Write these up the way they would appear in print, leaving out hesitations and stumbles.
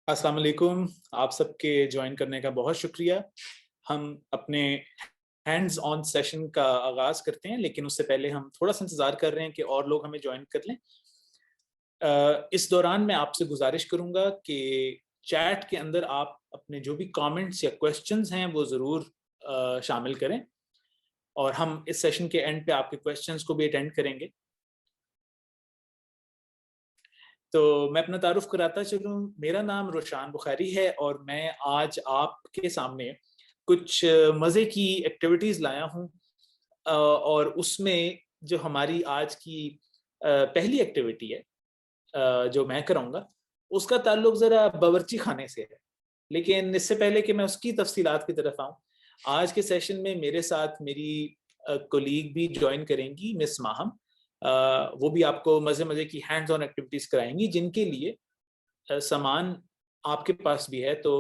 अस्सलाम वालेकुम। आप सबके ज्वाइन करने का बहुत शुक्रिया। हम अपने हैंड्स ऑन सेशन का आगाज करते हैं, लेकिन उससे पहले हम थोड़ा सा इंतजार कर रहे हैं कि और लोग हमें ज्वाइन कर लें। इस दौरान मैं आपसे गुजारिश करूंगा कि चैट के अंदर आप अपने जो भी कमेंट्स या क्वेश्चंस हैं वो ज़रूर शामिल करें, और हम इस सेशन के एंड पे आपके क्वेश्चंस को भी अटेंड करेंगे। तो मैं अपना तारुफ कराता चलूँ। मेरा नाम रोशान बुखारी है और मैं आज आपके सामने कुछ मज़े की एक्टिविटीज़ लाया हूँ, और उसमें जो हमारी आज की पहली एक्टिविटी है जो मैं कराऊंगा, उसका ताल्लुक ज़रा बावर्ची खाने से है। लेकिन इससे पहले कि मैं उसकी तफसीलात की तरफ आऊँ, आज के सेशन में मेरे साथ मेरी कोलीग भी ज्वाइन करेंगी, मिस माहम। वो भी आपको मज़े मज़े की हैंड्स ऑन एक्टिविटीज़ कराएंगी, जिनके लिए सामान आपके पास भी है। तो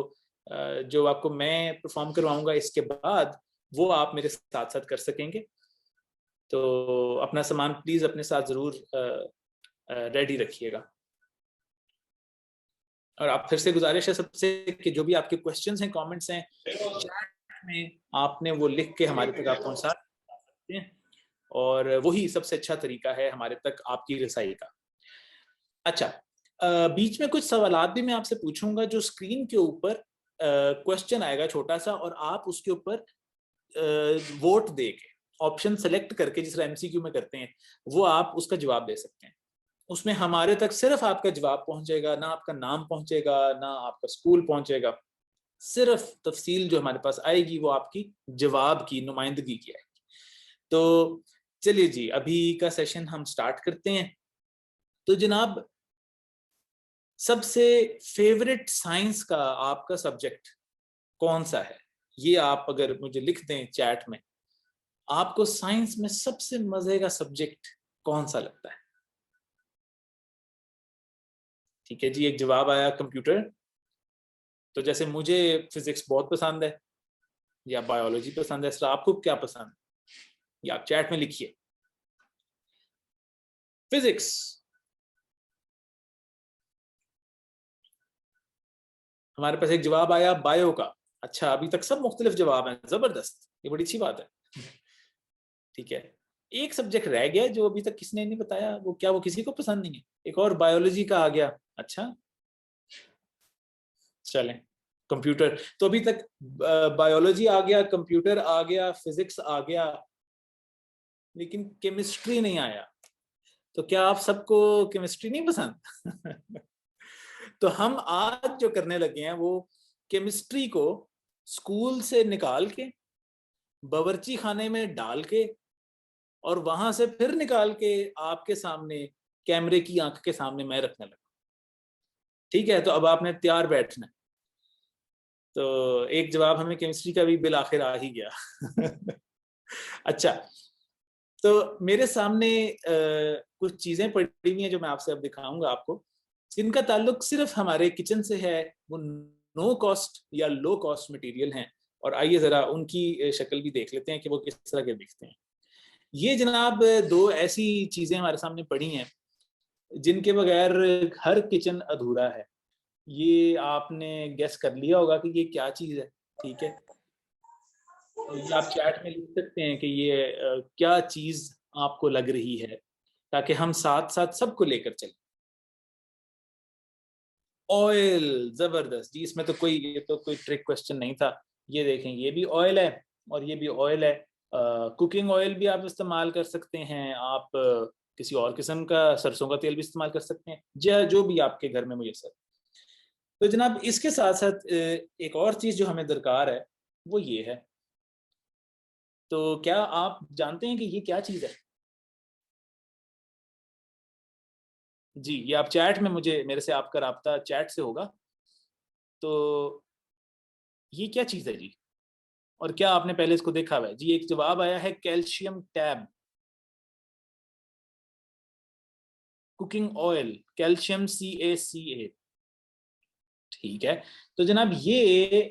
जो आपको मैं परफॉर्म करवाऊंगा इसके बाद, वो आप मेरे साथ साथ कर सकेंगे। तो अपना सामान प्लीज़ अपने साथ ज़रूर रेडी रखिएगा। और आप फिर से गुजारिश है सबसे कि जो भी आपके क्वेश्चंस हैं, कमेंट्स हैं, चैट में आपने वो लिख के हमारे तक आप पहुंचा सकते हैं, और वही सबसे अच्छा तरीका है हमारे तक आपकी रसाई का। अच्छा, बीच में कुछ सवालात भी मैं आपसे पूछूंगा। जो स्क्रीन के ऊपर क्वेश्चन आएगा छोटा सा, और आप उसके ऊपर वोट दे के, ऑप्शन सेलेक्ट करके, जिस तरह एमसीक्यू में करते हैं, वो आप उसका जवाब दे सकते हैं। उसमें हमारे तक सिर्फ आपका जवाब पहुंचेगा, ना आपका नाम पहुंचेगा, ना आपका स्कूल पहुंचेगा। सिर्फ तफसील जो हमारे पास आएगी वो आपकी जवाब की नुमाइंदगी की आएगी। तो चलिए जी, अभी का सेशन हम स्टार्ट करते हैं। तो जनाब, सबसे फेवरेट साइंस का आपका सब्जेक्ट कौन सा है? ये आप अगर मुझे लिख दें चैट में, आपको साइंस में सबसे मजे का सब्जेक्ट कौन सा लगता है? ठीक है जी, एक जवाब आया कंप्यूटर। तो जैसे मुझे फिजिक्स बहुत पसंद है, या बायोलॉजी पसंद है, सर आपको क्या पसंद है? या आप चैट में लिखिए। फिजिक्स। हमारे पास एक जवाब आया बायो का। अच्छा, अभी तक सब मुख्तलिफ जवाब हैं, जबरदस्त, ये बड़ी अच्छी बात है। ठीक है, एक सब्जेक्ट रह गया जो अभी तक किसने नहीं बताया। वो क्या, वो किसी को पसंद नहीं है? एक और बायोलॉजी का आ गया। अच्छा, चलें, कंप्यूटर। तो अभी तक बायोलॉजी आ गया, कंप्यूटर आ गया, फिजिक्स आ गया, लेकिन केमिस्ट्री नहीं आया। तो क्या आप सबको केमिस्ट्री नहीं पसंद? तो हम आज जो करने लगे हैं वो केमिस्ट्री को स्कूल से निकाल के, बावर्ची खाने में डाल के, और वहां से फिर निकाल के आपके सामने कैमरे की आंख के सामने मैं रखने लगा। ठीक है, तो अब आपने तैयार बैठना है। तो एक जवाब हमें केमिस्ट्री का भी बिल आखिर आ ही गया। अच्छा, तो मेरे सामने कुछ चीजें पड़ी हुई हैं जो मैं आपसे अब दिखाऊंगा आपको, जिनका ताल्लुक सिर्फ हमारे किचन से है। वो नो कॉस्ट या लो कॉस्ट मटेरियल हैं, और आइए जरा उनकी शक्ल भी देख लेते हैं कि वो किस तरह के दिखते हैं। ये जनाब दो ऐसी चीजें हमारे सामने पड़ी हैं जिनके बगैर हर किचन अधूरा है। ये आपने गेस कर लिया होगा कि ये क्या चीज है। ठीक है, तो ये आप चैट में लिख सकते हैं कि ये क्या चीज आपको लग रही है, ताकि हम साथ साथ सबको लेकर चलें। ऑयल, जबरदस्त जी, इसमें तो कोई, ये तो कोई ट्रिक क्वेश्चन नहीं था। ये देखें, ये भी ऑयल है और ये भी ऑयल है। कुकिंग ऑयल भी आप इस्तेमाल कर सकते हैं, आप किसी और किस्म का सरसों का तेल भी इस्तेमाल कर सकते हैं, जो भी आपके घर में मुयसर। तो जनाब, इसके साथ साथ एक और चीज जो हमें दरकार है वो ये है। तो क्या आप जानते हैं कि ये क्या चीज है? जी, ये आप चैट में, मुझे, मेरे से आपका राब्ता चैट से होगा। तो ये क्या चीज है जी? और क्या आपने पहले इसको देखा हुआ है जी? एक जवाब आया है calcium tab, cooking oil, calcium CaCA। ठीक है, तो जनाब ये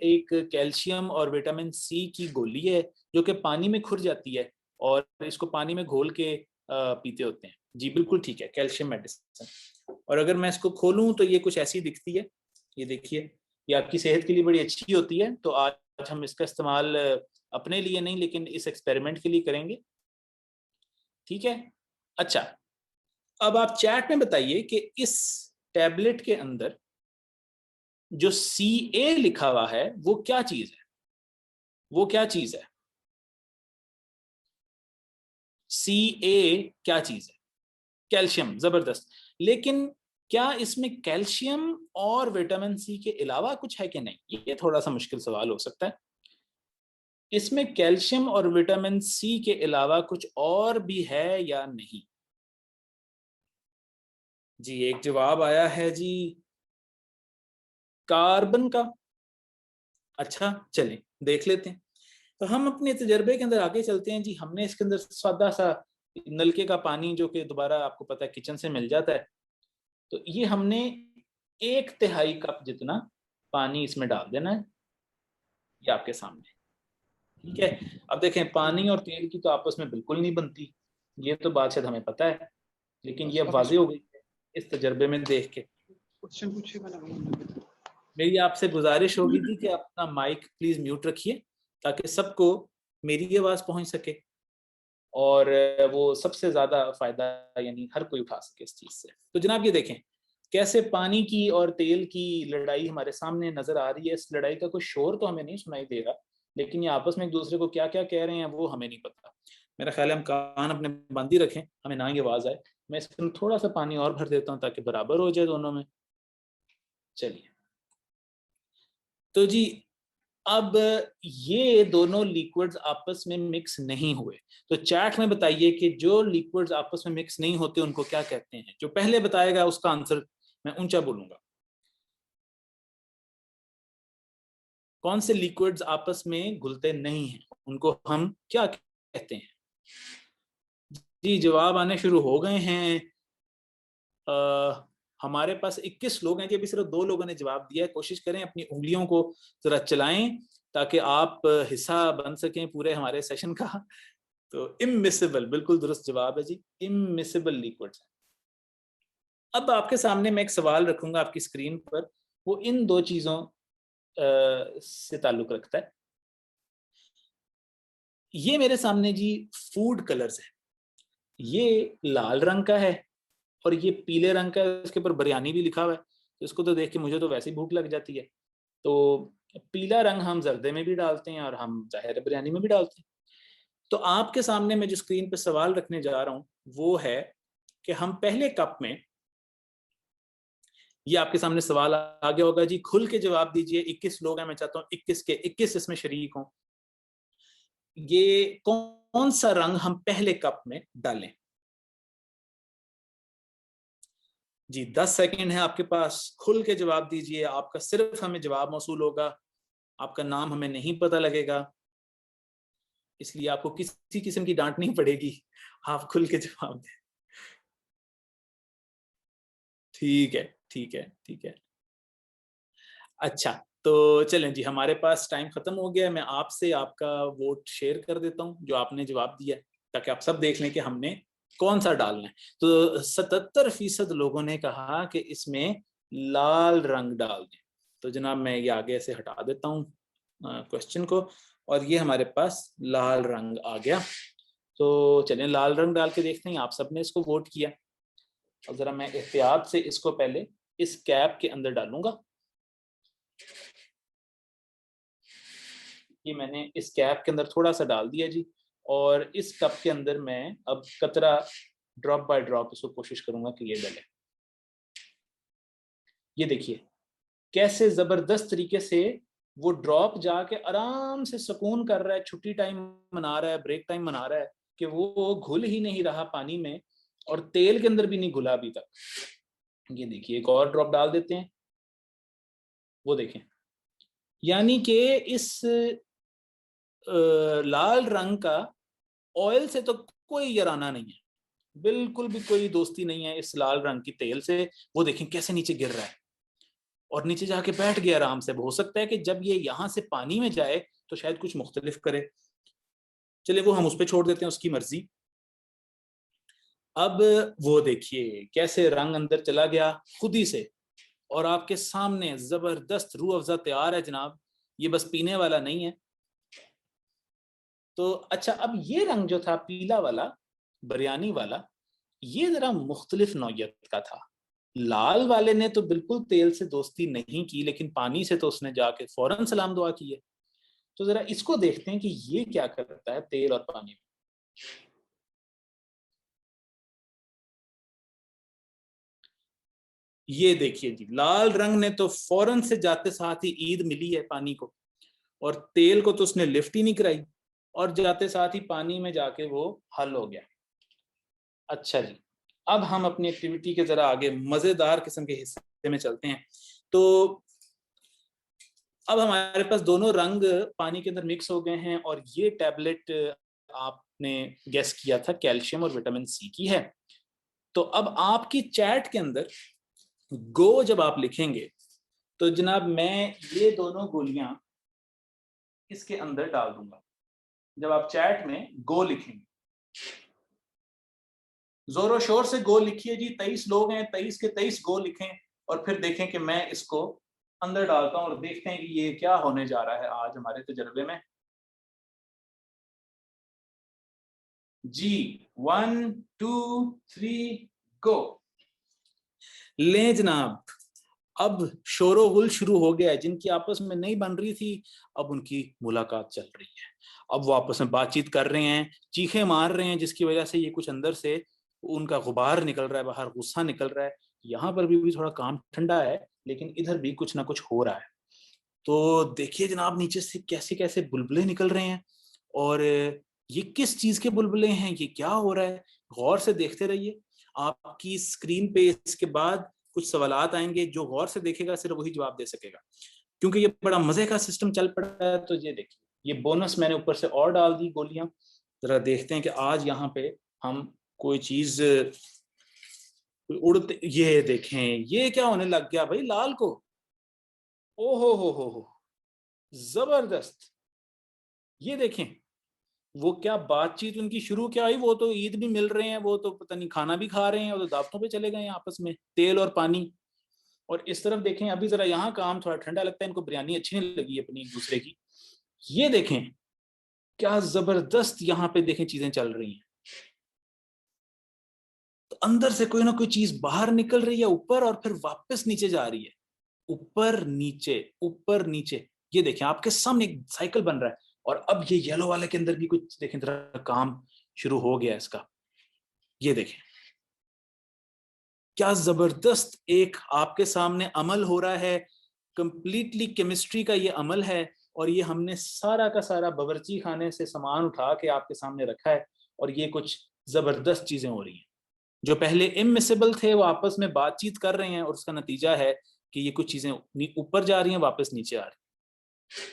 एक कैल्शियम और विटामिन सी की गोली है, जो कि पानी में खुर जाती है, और इसको पानी में घोल के पीते होते हैं। जी बिल्कुल ठीक है, कैल्शियम मेडिसिन। और अगर मैं इसको खोलूं तो ये कुछ ऐसी दिखती है। ये देखिए, ये आपकी सेहत के लिए बड़ी अच्छी होती है। तो आज हम इसका इस्तेमाल अपने लिए नहीं लेकिन इस एक्सपेरिमेंट के लिए करेंगे, ठीक है। अच्छा, अब आप चैट में बताइए कि इस टैबलेट के अंदर जो CA लिखा हुआ है वो क्या चीज है, वो क्या चीज है? CA क्या चीज है? कैल्शियम, जबरदस्त। लेकिन क्या इसमें कैल्शियम और विटामिन C के अलावा कुछ है कि नहीं? ये थोड़ा सा मुश्किल सवाल हो सकता है। इसमें कैल्शियम और विटामिन C के अलावा कुछ और भी है या नहीं? जी एक जवाब आया है जी, कार्बन का। अच्छा चलें देख लेते हैं। तो हम अपने तजर्बे के अंदर आगे चलते हैं जी। हमने इसके अंदर सादा सा नलके का पानी, जो कि दोबारा आपको पता है किचन से मिल जाता है, तो ये हमने 1/3 कप जितना पानी इसमें डाल देना है। ये आपके सामने, ठीक है। अब देखें, पानी और तेल की तो आपस में बिल्कुल नहीं बनती, ये तो बात शायद हमें पता है, लेकिन ये अब वाजे हो गई है इस तजर्बे में देख के। क्वेश्चन पूछिए। मेरी आपसे गुजारिश होगी थी कि अपना माइक प्लीज म्यूट रखिए ताकि सबको मेरी आवाज पहुंच सके और वो सबसे ज्यादा फायदा यानी हर कोई उठा सके इस चीज से। तो जनाब ये देखें कैसे पानी की और तेल की लड़ाई हमारे सामने नजर आ रही है। इस लड़ाई का कोई शोर तो हमें नहीं सुनाई दे रहा, लेकिन ये आपस में एक दूसरे को क्या क्या कह रहे हैं वो हमें नहीं पता। मेरा ख्याल है हम कान अपने बंद ही रखें, हमें ना ही आवाज आए। मैं इसमें थोड़ा सा पानी और भर देता हूँ ताकि बराबर हो जाए दोनों में। चलिए, तो जी अब ये दोनों लिक्विड्स आपस में मिक्स नहीं हुए, तो चैट में बताइए कि जो लिक्विड्स आपस में मिक्स नहीं होते उनको क्या कहते हैं। जो पहले बताएगा उसका आंसर मैं ऊंचा बोलूंगा। कौन से लिक्विड्स आपस में घुलते नहीं हैं उनको हम क्या कहते हैं? जी जवाब आने शुरू हो गए हैं। हमारे पास 21 लोग हैं जी, अभी सिर्फ 2 लोगों ने जवाब दिया है। कोशिश करें अपनी उंगलियों को जरा चलाएं ताकि आप हिस्सा बन सकें पूरे हमारे सेशन का। तो इमिसिबल बिल्कुल दुरुस्त जवाब है जी, इमिसिबल लिक्विड्स। अब आपके सामने मैं एक सवाल रखूंगा आपकी स्क्रीन पर, वो इन 2 चीजों से ताल्लुक रखता है। ये मेरे सामने जी फूड कलर्स है। ये लाल रंग का है और ये पीले रंग का है, उसके ऊपर बिरयानी भी लिखा हुआ है। तो इसको तो देख के मुझे तो वैसे ही भूख लग जाती है। तो पीला रंग हम जर्दे में भी डालते हैं और हम ज़ाहिर है बिरयानी में भी डालते हैं। तो आपके सामने मैं जो स्क्रीन पे सवाल रखने जा रहा हूं वो है कि हम पहले कप में, ये आपके सामने सवाल आ गया होगा जी, खुल के जवाब दीजिए। 21 लोग हैं, मैं चाहता हूं 21 के 21 इसमें शरीक हों। ये कौन सा रंग हम पहले कप में डालें? जी 10 सेकंड है आपके पास, खुल के जवाब दीजिए। आपका सिर्फ हमें जवाब मौसूल होगा, आपका नाम हमें नहीं पता लगेगा, इसलिए आपको किसी किस्म की डांट नहीं पड़ेगी। आप खुल के जवाब दें। ठीक है ठीक है ठीक है। अच्छा, तो चलें जी, हमारे पास टाइम खत्म हो गया है। मैं आपसे आपका वोट शेयर कर देता हूं जो आपने जवाब दिया, ताकि आप सब देख लें कि हमने कौन सा डालना है। तो 77% लोगों ने कहा कि इसमें लाल रंग डाल दें। तो जनाब मैं ये आगे से हटा देता हूँ क्वेश्चन को, और ये हमारे पास लाल रंग आ गया। तो चलें लाल रंग डाल के देखते हैं। आप सबने इसको वोट किया, और जरा मैं एहतियात से इसको पहले इस कैप के अंदर डालूंगा। ये मैंने इस कैप के अंदर थोड़ा सा डाल दिया जी, और इस कप के अंदर मैं अब कतरा ड्रॉप बाय ड्रॉप इसको कोशिश करूंगा कि ये डले। ये देखिए कैसे जबरदस्त तरीके से वो ड्रॉप जाके आराम से सुकून कर रहा है, छुट्टी टाइम मना रहा है, ब्रेक टाइम मना रहा है कि वो घुल ही नहीं रहा पानी में, और तेल के अंदर भी नहीं घुला अभी तक। ये देखिए एक और ड्रॉप डाल देते हैं, वो देखें, यानी कि इस लाल रंग का ऑयल से तो कोई यराना नहीं है, बिल्कुल भी कोई दोस्ती नहीं है इस लाल रंग की तेल से। वो देखें कैसे नीचे गिर रहा है और नीचे जाके बैठ गया आराम से। हो सकता है कि जब ये यहां से पानी में जाए तो शायद कुछ मुख्तलिफ करे। चले वो हम उस पर छोड़ देते हैं, उसकी मर्जी। अब वो देखिए कैसे रंग अंदर चला गया खुद ही से, और आपके सामने जबरदस्त रूह अफ़ज़ा तैयार है जनाब, ये बस पीने वाला नहीं है। तो अच्छा, अब ये रंग जो था पीला वाला, बिरयानी वाला, ये जरा मुख्तलिफ नौयत का था। लाल वाले ने तो बिल्कुल तेल से दोस्ती नहीं की, लेकिन पानी से तो उसने जाके फौरन सलाम दुआ की है। तो जरा इसको देखते हैं कि ये क्या करता है तेल और पानी में। ये देखिए जी, लाल रंग ने तो फौरन से जाते साथ ही ईद मिली है पानी को, और तेल को तो उसने लिफ्ट ही नहीं कराई, और जाते साथ ही पानी में जाके वो हल हो गया। अच्छा जी, अब हम अपनी एक्टिविटी के जरा आगे मजेदार किस्म के हिस्से में चलते हैं। तो अब हमारे पास दोनों रंग पानी के अंदर मिक्स हो गए हैं, और ये टैबलेट आपने गेस किया था कैल्शियम और विटामिन सी की है। तो अब आपकी चैट के अंदर गो जब आप लिखेंगे, तो जनाब मैं ये दोनों गोलियां इसके अंदर डाल दूंगा। जब आप चैट में गो लिखेंगे, जोरों शोर से गो लिखिए जी, 23 लोग हैं, 23 के 23 गो लिखें, और फिर देखें कि मैं इसको अंदर डालता हूं और देखते हैं कि ये क्या होने जा रहा है आज हमारे तजर्बे में। जी, 1 2 3 गो। ले जनाब, अब शोरो गुल शुरू हो गया है। जिनकी आपस में नहीं बन रही थी, अब उनकी मुलाकात चल रही है। अब वो आपस में बातचीत कर रहे हैं, चीखें मार रहे हैं, जिसकी वजह से ये कुछ अंदर से उनका गुबार निकल रहा है बाहर, गुस्सा निकल रहा है। यहाँ पर भी थोड़ा काम ठंडा है, लेकिन इधर भी कुछ ना कुछ हो रहा है। तो देखिए जनाब, नीचे से कैसे कैसे बुलबुले निकल रहे हैं, और ये किस चीज के बुलबुले हैं, ये क्या हो रहा है, गौर से देखते रहिए। आपकी स्क्रीन पे इसके बाद कुछ सवालात आएंगे, जो गौर से देखेगा सिर्फ वही जवाब दे सकेगा, क्योंकि ये बड़ा मजे का सिस्टम चल पड़ा है। तो ये देखिए, ये बोनस मैंने ऊपर से और डाल दी गोलियां। जरा देखते हैं कि आज यहाँ पे हम कोई चीज उड़ते, ये देखें ये क्या होने लग गया भाई लाल को। ओहो हो, जबरदस्त। ये देखें, वो क्या बातचीत उनकी शुरू क्या हुई, वो तो ईद भी मिल रहे हैं, वो तो पता नहीं खाना भी खा रहे हैं, वो तो दावतों पे चले गए हैं आपस में, तेल और पानी। और इस तरफ देखें, अभी जरा यहाँ काम थोड़ा ठंडा लगता है, इनको बिरयानी अच्छी नहीं लगी अपनी एक दूसरे की। ये देखें क्या जबरदस्त यहाँ पे देखें चीजें चल रही हैं। तो अंदर से कोई ना कोई चीज बाहर निकल रही है ऊपर, और फिर वापस नीचे जा रही है, ऊपर नीचे ऊपर नीचे। ये देखें आपके सामने एक साइकिल बन रहा है, और अब ये येलो वाले के अंदर भी कुछ देखें तरह काम शुरू हो गया इसका। ये देखें क्या जबरदस्त एक आपके सामने अमल हो रहा है, कंप्लीटली केमिस्ट्री का ये अमल है। और ये हमने सारा का सारा बावर्ची खाने से सामान उठा के आपके सामने रखा है, और ये कुछ जबरदस्त चीजें हो रही हैं। जो पहले इमिसिबल थे वो आपस में बातचीत कर रहे हैं, और उसका नतीजा है कि ये कुछ चीजें ऊपर जा रही हैं, वापस नीचे आ रही हैं।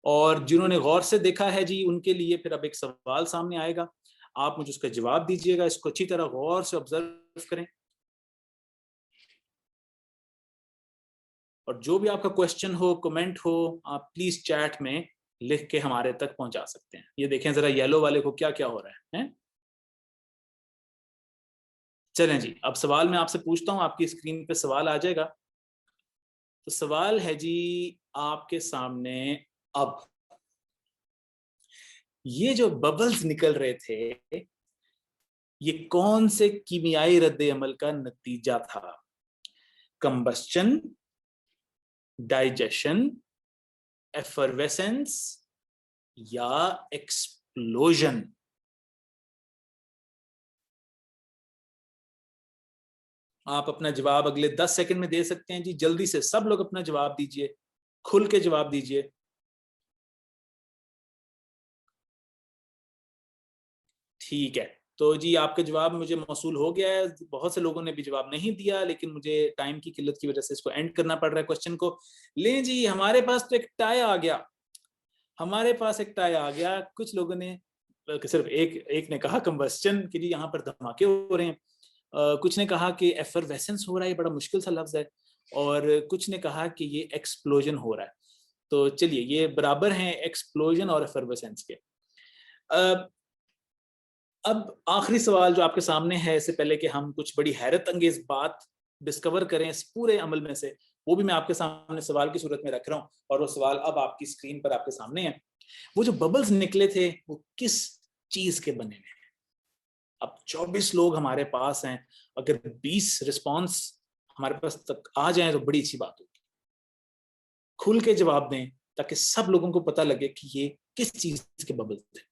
और जिन्होंने गौर से देखा है जी, उनके लिए फिर अब एक सवाल सामने आएगा, आप मुझे उसका जवाब दीजिएगा। इसको अच्छी तरह गौर से ऑब्जर्व करें, और जो भी आपका क्वेश्चन हो, कमेंट हो, आप प्लीज चैट में लिख के हमारे तक पहुंचा सकते हैं। ये देखें जरा येलो वाले को क्या क्या हो रहा है? चलें जी, अब सवाल मैं आपसे पूछता हूं, आपकी स्क्रीन पे सवाल आ जाएगा। तो सवाल है जी आपके सामने, अब ये जो बबल्स निकल रहे थे, ये कौन से कीमियाई रद्द अमल का नतीजा था? कंबस्चन, डाइजेशन, एफरवेसेंस, या एक्सप्लोजन? आप अपना जवाब अगले 10 सेकंड में दे सकते हैं जी। जल्दी से सब लोग अपना जवाब दीजिए, खुल के जवाब दीजिए। ठीक है, तो जी आपका जवाब मुझे मौसूल हो गया है। बहुत से लोगों ने भी जवाब नहीं दिया, लेकिन मुझे टाइम की किल्लत की वजह से इसको एंड करना पड़ रहा है क्वेश्चन को। लें जी, हमारे पास तो एक टाई आ गया, हमारे पास एक टाई आ गया। कुछ लोगों ने, बल्कि सिर्फ एक एक ने कहा कंबस्चन के लिए यहाँ पर धमाके हो रहे हैं, कुछ ने कहा कि एफरवेसेंस हो रहा है, ये बड़ा मुश्किल सा लफ्ज है, और कुछ ने कहा कि ये एक्सप्लोजन हो रहा है। तो चलिए, ये बराबर हैं एक्सप्लोजन और एफरवेसेंस के। अब आखिरी सवाल जो आपके सामने है, इससे पहले कि हम कुछ बड़ी हैरत अंगेज बात डिस्कवर करें इस पूरे अमल में से, वो भी मैं आपके सामने सवाल की सूरत में रख रहा हूँ, और वो सवाल अब आपकी स्क्रीन पर आपके सामने है। वो जो बबल्स निकले थे वो किस चीज के बने हुए? अब 24 लोग हमारे पास हैं, अगर 20 रिस्पॉन्स हमारे पास तक आ जाए तो बड़ी अच्छी बात होगी। खुल के जवाब दें ताकि सब लोगों को पता लगे कि ये किस चीज के बबल्स थे।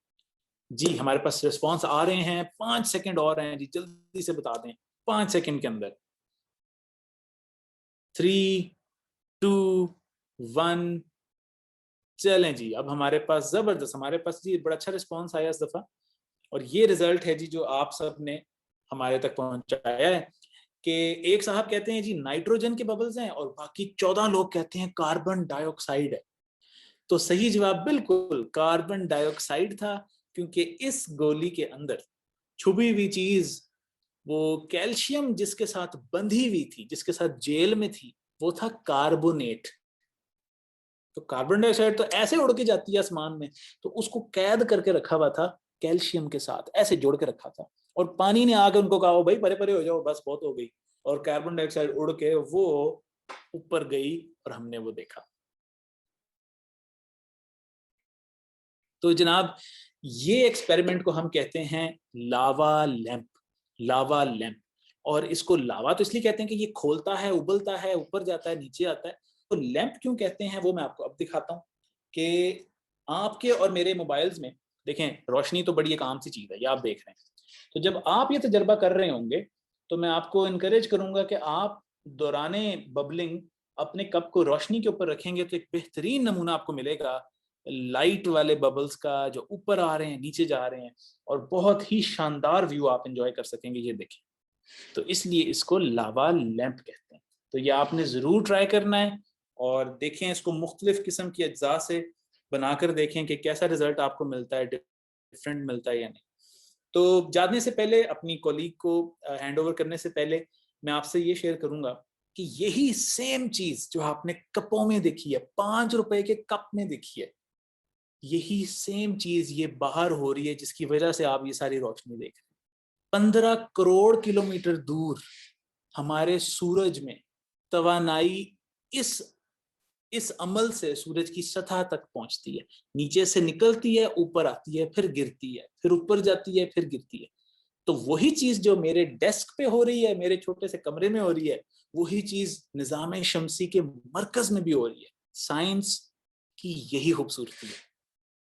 जी हमारे पास रिस्पॉन्स आ रहे हैं, 5 सेकंड और हैं जी, जल्दी से बता दें 5 सेकंड के अंदर। 3, 2, 1 चलें जी। अब हमारे पास जबरदस्त, हमारे पास जी बड़ा अच्छा रिस्पॉन्स आया इस दफा, और ये रिजल्ट है जी जो आप सब ने हमारे तक पहुंचाया है कि एक साहब कहते हैं जी नाइट्रोजन के बबल्स हैं और बाकी 14 लोग कहते हैं कार्बन डाइऑक्साइड है। तो सही जवाब बिल्कुल कार्बन डाइऑक्साइड था, क्योंकि इस गोली के अंदर छुपी हुई चीज वो कैल्शियम जिसके साथ बंधी हुई थी, जिसके साथ जेल में थी, वो था कार्बोनेट। तो कार्बन डाइऑक्साइड तो ऐसे उड़ के जाती है आसमान में, तो उसको कैद करके रखा हुआ था कैल्शियम के साथ, ऐसे जोड़ के रखा था, और पानी ने आकर उनको कहा भाई परे परे हो जाओ, बस बहुत हो गई, और कार्बन डाइऑक्साइड उड़ के वो ऊपर गई और हमने वो देखा। तो जनाब ये एक्सपेरिमेंट को हम कहते हैं लावा लैंप। लावा लैंप, और इसको लावा तो इसलिए कहते हैं कि ये खोलता है, उबलता है, ऊपर जाता है, नीचे आता है। तो लैंप क्यों कहते हैं वो मैं आपको अब दिखाता हूँ कि आपके और मेरे मोबाइल्स में देखें रोशनी तो बड़ी एक आम सी चीज है, ये आप देख रहे हैं। तो जब आप ये तजर्बा कर रहे होंगे तो मैं आपको इनकरेज करूंगा कि आप दौराने बबलिंग अपने कप को रोशनी के ऊपर रखेंगे तो एक बेहतरीन नमूना आपको मिलेगा लाइट वाले बबल्स का, जो ऊपर आ रहे हैं, नीचे जा रहे हैं, और बहुत ही शानदार व्यू आप एंजॉय कर सकेंगे। ये देखें, तो इसलिए इसको लावा लैंप कहते हैं। तो ये आपने ज़रूर ट्राई करना है, और देखें इसको मुख्तलिफ किस्म की अज्जा से बनाकर देखें कि कैसा रिजल्ट आपको मिलता है, डिफरेंट मिलता है या नहीं। तो जानने से पहले, अपनी कॉलीग को हैंड ओवर करने से पहले, मैं आपसे ये शेयर करूंगा कि यही सेम चीज जो आपने कपों में देखी है, 5 रुपए के कप में देखी है, यही सेम चीज ये बाहर हो रही है जिसकी वजह से आप ये सारी रोशनी देख रहे हैं। 15 करोड़ किलोमीटर दूर हमारे सूरज में तवानाई इस अमल से सूरज की सतह तक पहुंचती है, नीचे से निकलती है, ऊपर आती है, फिर गिरती है, फिर ऊपर जाती है, फिर गिरती है। तो वही चीज जो मेरे डेस्क पे हो रही है, मेरे छोटे से कमरे में हो रही है, वही चीज निजाम शमसी के मरकज में भी हो रही है। साइंस की यही खूबसूरती है,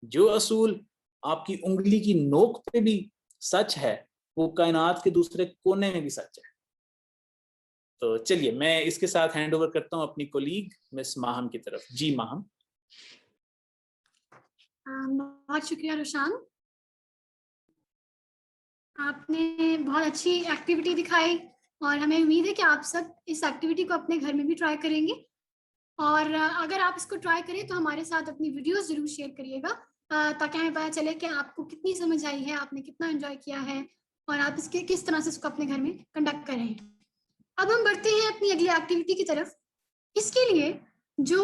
जो असूल आपकी उंगली की नोक पे भी सच है, वो कायनात के दूसरे कोने में भी सच है। तो चलिए मैं इसके साथ हैंड ओवर करता हूं अपनी कोलीग मिस माहम की तरफ। जी माहम। बहुत शुक्रिया रुशान, आपने बहुत अच्छी एक्टिविटी दिखाई, और हमें उम्मीद है कि आप सब इस एक्टिविटी को अपने घर में भी ट्राई करेंगे। और अगर आप इसको ट्राई करें तो हमारे साथ अपनी वीडियोस जरूर शेयर करिएगा, ताकि हमें पता चले कि आपको कितनी समझ आई है, आपने कितना एंजॉय किया है, और आप इसके किस तरह से इसको अपने घर में कंडक्ट कर रहे हैं। अब हम बढ़ते हैं अपनी अगली एक्टिविटी की तरफ। इसके लिए जो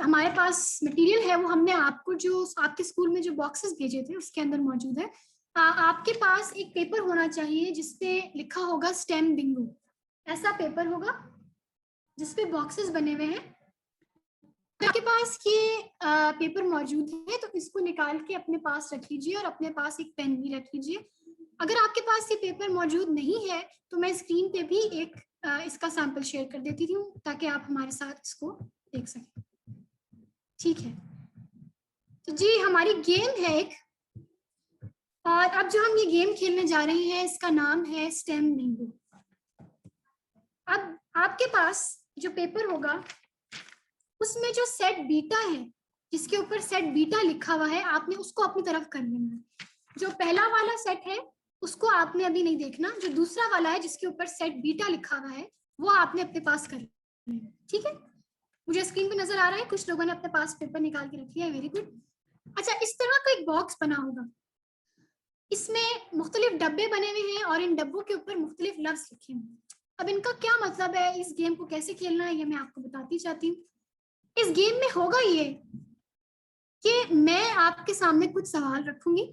हमारे पास मटेरियल है वो हमने आपको जो आपके स्कूल में जो बॉक्सेस भेजे थे उसके अंदर मौजूद है। आपके पास एक पेपर होना चाहिए जिसपे लिखा होगा स्टेम बिंगो। ऐसा पेपर होगा जिसपे बॉक्सेस बने हुए हैं। आपके पास ये पेपर मौजूद है तो इसको निकाल के अपने पास रख लीजिए, और अपने पास एक पेन भी रख लीजिए। अगर आपके पास ये पेपर मौजूद नहीं है तो मैं स्क्रीन पे भी एक इसका सैंपल शेयर कर देती हूँ ताकि आप हमारे साथ इसको देख सकें। ठीक है, तो जी हमारी गेम है एक, और अब जो हम ये गेम खेलने जा रहे हैं इसका नाम है स्टेम बिंगो। अब आपके पास जो पेपर होगा उसमें जो सेट बीटा है, जिसके ऊपर सेट बीटा लिखा हुआ है, आपने उसको अपनी तरफ कर लेना है। जो पहला वाला सेट है उसको आपने अभी नहीं देखना, जो दूसरा वाला है जिसके ऊपर सेट बीटा लिखा हुआ है वो आपने अपने पास कर लेना है। ठीक है, मुझे स्क्रीन पे नजर आ रहा है, कुछ लोगों ने अपने पास पेपर निकाल के रख लिया है, वेरी गुड। अच्छा, इस तरह का एक बॉक्स बना होगा, इसमें मुख्तलिफ डब्बे बने हुए हैं और इन डब्बों के ऊपर मुख्तलिफ लफ्ज लिखे हुए हैं। अब इनका क्या मतलब है, इस गेम को कैसे खेलना है, ये मैं आपको बताती चाहती हूँ। इस गेम में होगा ये कि मैं आपके सामने कुछ सवाल रखूंगी,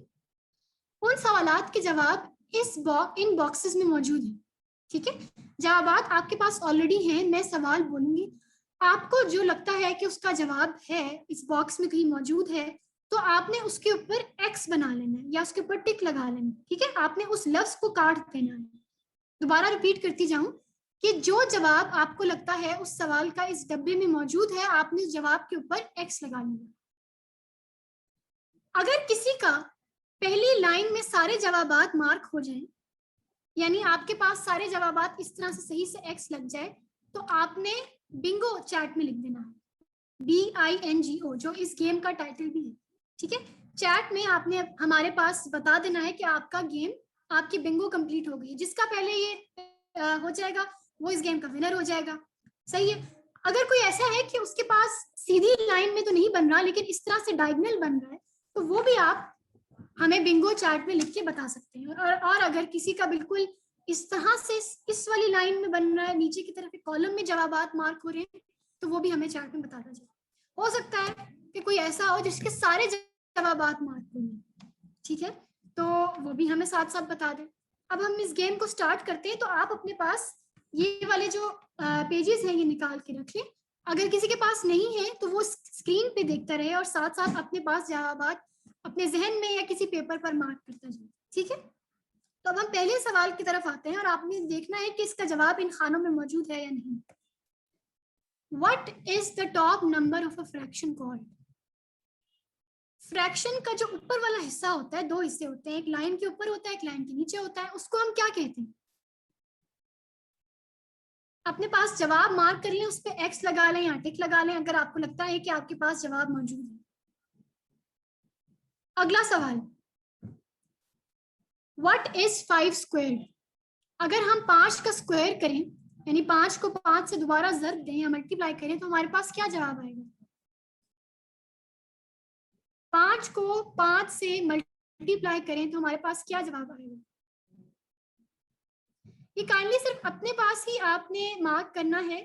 उन सवालात के जवाब इन बॉक्सेस में मौजूद हैं। ठीक है, जवाबात आपके पास ऑलरेडी हैं, मैं सवाल बोलूंगी, आपको जो लगता है कि उसका जवाब है इस बॉक्स में कहीं मौजूद है, तो आपने उसके ऊपर एक्स बना लेना है या उसके ऊपर टिक लगा लेना है। ठीक है, आपने उस लफ्ज को काट देना है। दोबारा रिपीट करती जाऊं कि जो जवाब आपको लगता है उस सवाल का इस डब्बे में मौजूद है, आपने उस जवाब के ऊपर एक्स लगा लिया। अगर किसी का पहली लाइन में सारे जवाबात मार्क हो जाएं, यानी आपके पास सारे जवाबात इस तरह से सही से एक्स लग जाए, तो आपने बिंगो चैट में लिख देना है, BINGO, जो इस गेम का टाइटल भी है। ठीक है, चैट में आपने हमारे पास बता देना है कि आपका गेम, आपकी बिंगो कंप्लीट हो गई। जिसका पहले ये हो जाएगा वो इस गेम का विनर हो जाएगा। सही है। अगर कोई ऐसा है कि उसके पास सीधी लाइन में तो नहीं बन रहा, लेकिन इस तरह से डायगोनल बन रहा है, तो वो भी आप हमें बिंगो चार्ट में लिख के बता सकते हैं। और अगर किसी का बिल्कुल इस तरह से इस वाली लाइन में बन रहा है, नीचे की तरफ एक कॉलम में जवाबात मार्क हो रहे हैं, तो वो भी हमें चार्ट में बताना चाहिए। हो सकता है कि कोई ऐसा हो जिसके सारे जवाबात मार्क हो रहे, ठीक है, तो वो भी हमें साथ साथ बता दें। अब हम इस गेम को स्टार्ट करते हैं, तो आप अपने पास ये वाले जो पेजेस हैं ये निकाल के रख लें। अगर किसी के पास नहीं है तो वो स्क्रीन पे देखता रहे और साथ साथ अपने पास जवाबात अपने जहन में या किसी पेपर पर मार्क करता जाए। ठीक है, तो अब हम पहले सवाल की तरफ आते हैं और आपने देखना है कि इसका जवाब इन खानों में मौजूद है या नहीं। What is the top number of a fraction called? Fraction का जो ऊपर वाला हिस्सा होता है, दो हिस्से होते हैं, एक लाइन के ऊपर होता है, एक लाइन के नीचे होता है, उसको हम क्या कहते हैं? अपने पास जवाब मार्क कर लें, उस पर एक्स लगा लें या टिक लगा लें अगर आपको लगता है कि आपके पास जवाब मौजूद है। अगला सवाल, व्हाट इज 5 स्क्वायर्ड? अगर हम 5 का स्क्वायर करें, यानी 5 को 5 से दोबारा ज़र्ब दें या मल्टीप्लाई करें, तो हमारे पास क्या जवाब आएगा? 5 को 5 से मल्टीप्लाई करें तो हमारे पास क्या जवाब आएगा? ये काइंडली सिर्फ अपने पास ही आपने मार्क करना है,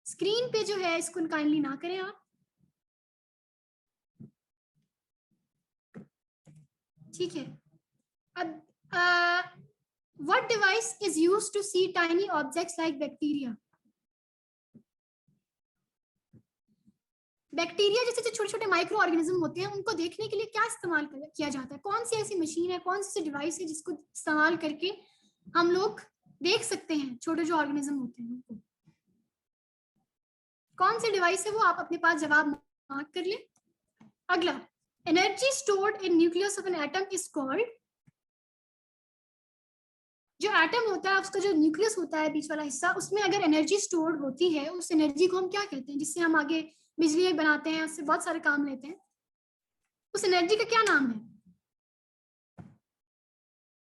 स्क्रीन पे जो है इसको काइंडली ना करें आप। ठीक है, अब what device is used to see tiny objects like bacteria? Bacteria जैसे जो छोटे छोटे माइक्रो ऑर्गेनिज्म होते हैं, उनको देखने के लिए क्या इस्तेमाल किया जाता है? कौन सी ऐसी मशीन है, कौन सी डिवाइस है जिसको इस्तेमाल करके हम लोग देख सकते हैं छोटे जो ऑर्गेनिज्म होते हैं उनको? कौन सी डिवाइस है वो? आप अपने पास जवाब मार्क कर लें। अगला, energy stored in nucleus of an atom is called? जो एटम होता है उसका जो न्यूक्लियस होता है बीच वाला हिस्सा, उसमें अगर एनर्जी स्टोर्ड होती है, उस एनर्जी को हम क्या कहते हैं? जिससे हम आगे बिजली बनाते हैं, उससे बहुत सारे काम लेते हैं, उस एनर्जी का क्या नाम है?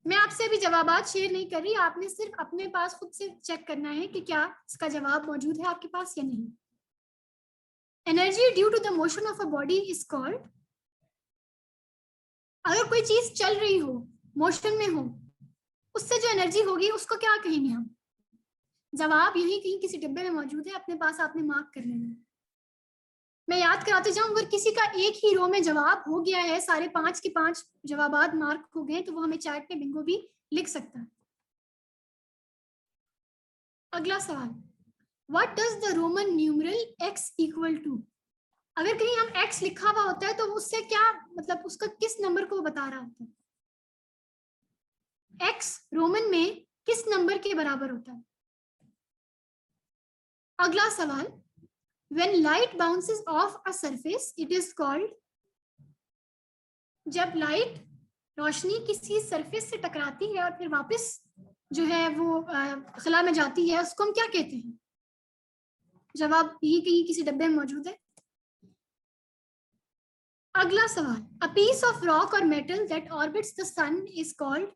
मैं आपसे अभी जवाबात शेयर नहीं कर रही, आपने सिर्फ अपने पास खुद से चेक करना है कि क्या इसका जवाब मौजूद है आपके पास या नहीं। Energy due to the motion of a body is called? अगर कोई चीज चल रही हो, मोशन में हो, उससे जो एनर्जी होगी उसको क्या कहेंगे हम? जवाब यही कहीं किसी डिब्बे में मौजूद है, अपने पास आपने मार्क कर लेना है। मैं याद कराते जाऊं, अगर किसी का एक ही रो में जवाब हो गया है, सारे 5 के 5 जवाबात मार्क हो गए, तो वो हमें चैट पे बिंगो भी लिख सकता है। अगला सवाल, what does the Roman numeral x equal to? अगर कहीं हम x लिखा हुआ होता है तो उससे क्या मतलब, उसका किस नंबर को बता रहा होता है? x रोमन में किस नंबर के बराबर होता है? अगला सवाल, when light bounces off a surface it is called? जब लाइट, रोशनी किसी सरफेस से टकराती है और फिर वापस जो है वो खला में जाती है, उसको हम क्या कहते हैं? जवाब यही कहीं किसी डब्बे में मौजूद है। अगला सवाल, a piece of rock or metal that orbits the sun is called?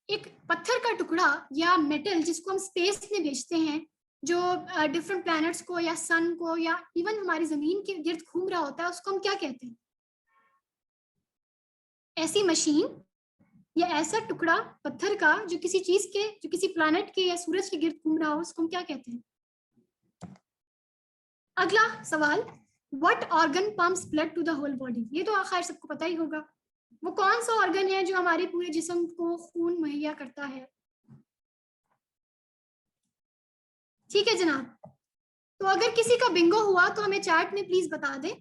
एक पत्थर का टुकड़ा या मेटल जिसको हम स्पेस में भेजते हैं, जो डिफरेंट प्लैनेट्स को या सन को या इवन हमारी जमीन के गिर्द घूम रहा होता है, उसको हम क्या कहते हैं? ऐसी मशीन या ऐसा टुकड़ा पत्थर का जो किसी चीज के, जो किसी प्लैनेट के या सूरज के गिर्द घूम रहा हो, उसको हम क्या कहते हैं? अगला सवाल, what organ pumps blood to the whole body? ये तो आखिर सबको पता ही होगा। वो कौन सा ऑर्गन है जो हमारे पूरे जिस्म को खून मुहैया करता है? ठीक है जनाब, तो अगर किसी का बिंगो हुआ तो हमें चैट में प्लीज बता दें।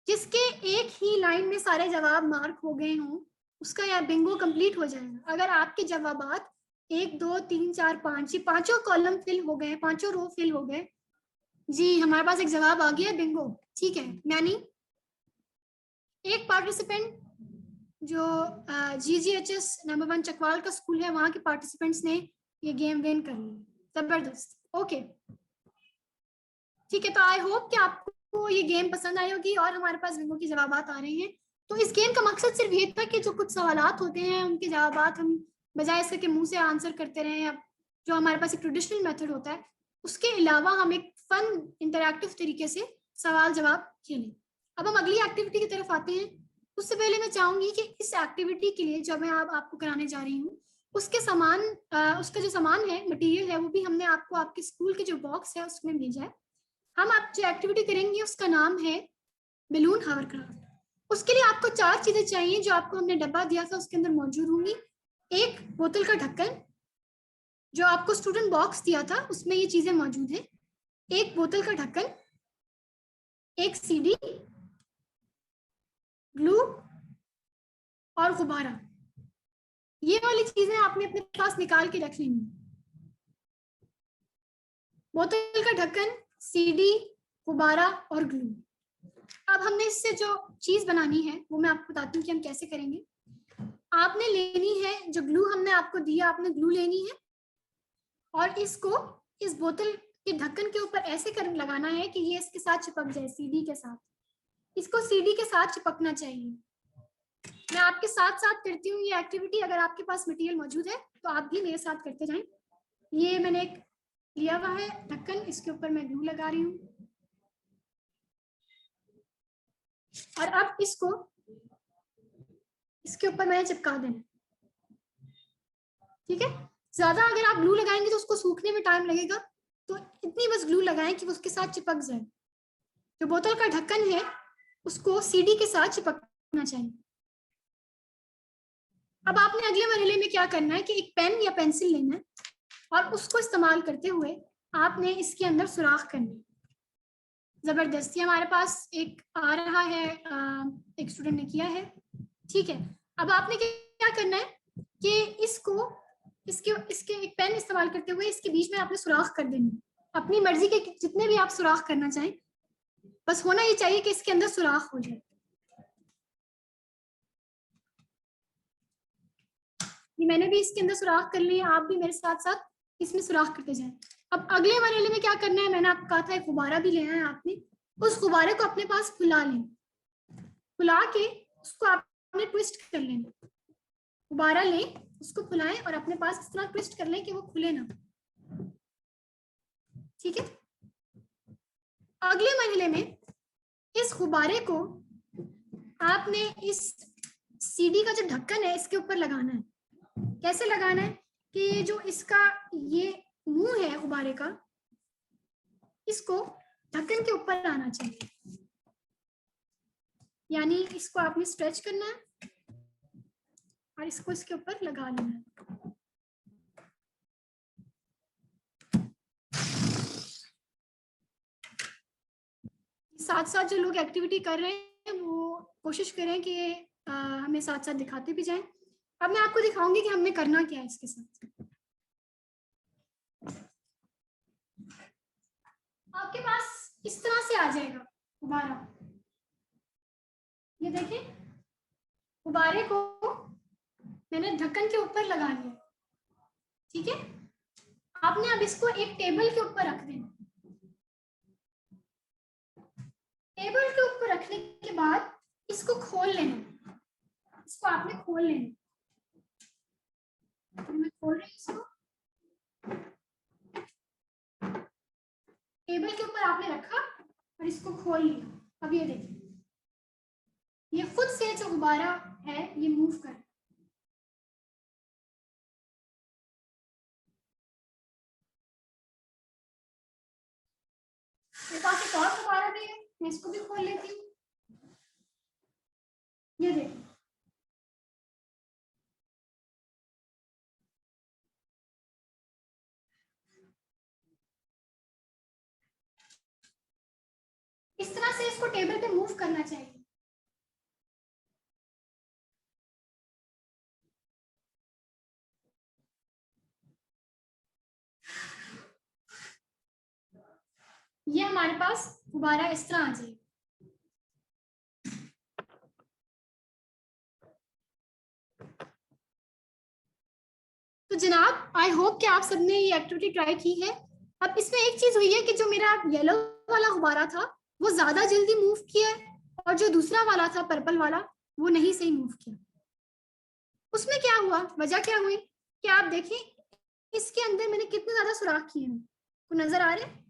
जिसके एक ही लाइन में सारे जवाब मार्क हो गए हों उसका यह बिंगो कंप्लीट हो जाएगा। अगर आपके जवाबात 1 2 3 4 5 ये पांचों कॉलम फिल हो गए, पांचों रो फिल हो गए, जी हमारे पास एक जवाब आ गया बिंगो। ठीक है, यानी एक पार्टिसिपेंट जो GGHS नंबर 1 चकवाल का स्कूल है वहां के पार्टिसिपेंट्स ने ये गेम विन कर लिया। जबरदस्त। ओके ठीक है, तो आई होप कि आपको ये गेम पसंद आई होगी और हमारे पास बिंगो की जवाबात आ रहे हैं। तो इस गेम का मकसद सिर्फ ये था कि जो कुछ सवालात होते हैं उनके जवाबात हम बजाय इसके कि मुंह से आंसर करते रहें, या जो हमारे पास एक ट्रेडिशनल मेथड होता है उसके अलावा हम एक फन इंटरैक्टिव तरीके से सवाल जवाब खेलें। अब हम अगली एक्टिविटी की तरफ आते हैं। उससे पहले मैं चाहूंगी कि इस एक्टिविटी के लिए जो मैं आपको कराने जा रही हूँ उसके सामान उसका जो सामान है, मटेरियल है, वो भी हमने आपको आपके स्कूल के जो बॉक्स है उसमें भेजा है। हम आप जो एक्टिविटी करेंगे उसका नाम है बलून हावरक्राफ्ट। उसके लिए आपको 4 चीजें चाहिए जो आपको हमने डब्बा दिया था उसके अंदर मौजूद होंगी। एक बोतल का ढक्कन, जो आपको स्टूडेंट बॉक्स दिया था उसमें ये चीजें मौजूद है। एक बोतल का ढक्कन, एक सीडी, ग्लू और गुब्बारा। ये वाली चीजें आपने अपने पास निकाल के रख लेनी। बोतल का ढक्कन, सीडी, गुब्बारा और ग्लू। अब हमने इससे जो चीज बनानी है वो मैं आपको बताती हूँ कि हम कैसे करेंगे। आपने लेनी है जो ग्लू हमने आपको दिया, आपने ग्लू लेनी है और इसको इस बोतल के ढक्कन के ऊपर ऐसे कर लगाना है कि ये इसके साथ चिपक जाए, सीडी के साथ। इसको सीडी के साथ चिपकना चाहिए। मैं आपके साथ साथ करती हूँ ये एक्टिविटी। अगर आपके पास मटेरियल मौजूद है तो आप भी मेरे साथ करते जाएं। ये मैंने एक लिया हुआ है ढक्कन, इसके ऊपर मैं ग्लू लगा रही हूँ और अब इसको इसके ऊपर मैंने चिपका देना। ठीक है, ज्यादा अगर आप ग्लू लगाएंगे तो उसको सूखने में टाइम लगेगा, तो इतनी बस ग्लू लगाएं कि वो उसके साथ चिपक जाए। जो बोतल का ढक्कन है उसको सीडी के साथ चिपकना चाहिए। अब आपने अगले मरहले में क्या करना है कि एक पेन या पेंसिल लेना है और उसको इस्तेमाल करते हुए आपने इसके अंदर सुराख करना है। जबरदस्ती हमारे पास एक आ रहा है, एक स्टूडेंट ने किया है। ठीक है, अब आपने क्या करना है कि इसको इसके इसके एक पेन इस्तेमाल करते हुए इसके बीच में आपने सुराख कर देनी। अपनी मर्जी के जितने भी आप सुराख करना चाहें, बस होना ये चाहिए कि इसके अंदर सुराख हो जाए। ये मैंने भी इसके अंदर सुराख कर लिया, आप भी मेरे साथ साथ इसमें सुराख करते जाएं। अब अगले मरहले में क्या करना है, मैंने आपको कहा था एक गुब्बारा भी लेना है। आपने उस गुब्बारे को अपने पास फुला लें, फुला के उसको आपने ट्विस्ट कर लेना। गुब्बारा लें, उसको फुलाएं और अपने पास इस तरह ट्विस्ट कर लें कि वो खुले ना। ठीक है, अगले मरहले में इस गुब्बारे को आपने इस सीडी का जो ढक्कन है इसके ऊपर लगाना है। कैसे लगाना है कि जो इसका ये मुंह है गुब्बारे का, इसको ढक्कन के ऊपर आना चाहिए, यानी इसको आपने स्ट्रेच करना है और इसको इसके ऊपर लगा लेना है। साथ साथ जो लोग एक्टिविटी कर रहे हैं वो कोशिश करें कि हमें साथ साथ दिखाते भी जाएं। अब मैं आपको दिखाऊंगी कि हमने करना क्या है इसके साथ। आपके पास इस तरह से आ जाएगा गुब्बारा। ये देखिए, गुब्बारे को मैंने ढक्कन के ऊपर लगा लिया। ठीक है, आपने अब इसको एक टेबल के ऊपर रख देना। टेबल के ऊपर रखने के बाद इसको खोल लेना। इसको आपने खोल लेना। मैं खोल रही हूँ इसको। टेबल के ऊपर आपने रखा और इसको खोल लिया। अब ये देखिए, ये खुद से जो गुब्बारा है ये मूव कर, मेरे पास एक और गुब्बारा भी है, मैं इसको भी खोल लेती हूँ। ये देखो, इस तरह से इसको टेबल पे मूव करना चाहिए। ये हमारे पास गुब्बारा इस तरह आ जाएगा। तो जनाब, आई होप कि आप सबने ये एक्टिविटी ट्राई की है। अब इसमें एक चीज हुई है कि जो मेरा येलो वाला गुब्बारा था वो ज्यादा जल्दी मूव किया है, और जो दूसरा वाला था पर्पल वाला वो नहीं सही मूव किया। उसमें क्या हुआ, वजह क्या हुई कि आप देखें इसके अंदर मैंने कितने ज्यादा सुराख किए हैं, को नजर आ रहे हैं?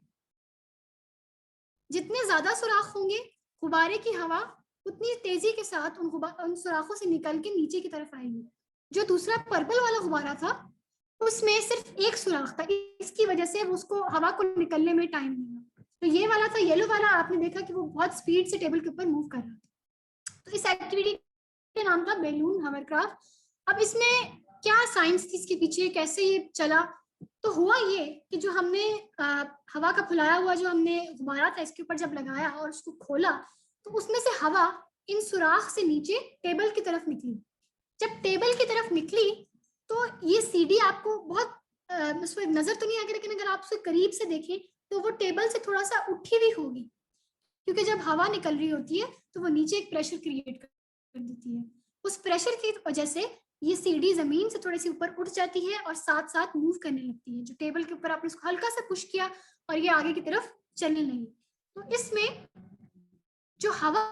जितने ज्यादा सुराख होंगे गुब्बारे की हवा उतनी तेजी के साथ उन सुराखों से निकल के नीचे की तरफ आएगी। जो दूसरा पर्पल वाला गुब्बारा था उसमें सिर्फ एक सुराख था, इसकी वजह से उसको हवा को निकलने में टाइम लगा। तो ये वाला था येलो वाला, आपने देखा कि वो बहुत स्पीड से टेबल के ऊपर मूव कर रहा था। तो इस एक्टिविटी का नाम था बैलून हॉवरक्राफ्ट। अब इसमें क्या साइंस थी इसके पीछे, कैसे ये चला? तो हुआ ये कि जो हमने हवा का फुलाया हुआ जो हमने गुब्बारा था इसके ऊपर जब लगाया और उसको खोला तो उसमें से हवा इन सुराख से नीचे टेबल की तरफ निकली। जब टेबल की तरफ निकली तो ये सीढ़ी आपको बहुत उसमें नजर तो नहीं आ गई, लेकिन अगर आप उसे करीब से देखें तो वो टेबल से थोड़ा सा उठी हुई होगी, क्योंकि जब हवा निकल रही होती है तो वो नीचे एक प्रेशर क्रिएट कर देती है। उस प्रेशर की वजह से ये सीढ़ी जमीन से थोड़ी सी ऊपर उठ जाती है और साथ साथ मूव करने लगती है। जो टेबल के ऊपर आपने उसको हल्का सा पुश किया और ये आगे की तरफ चलने लगी। तो इसमें जो हवा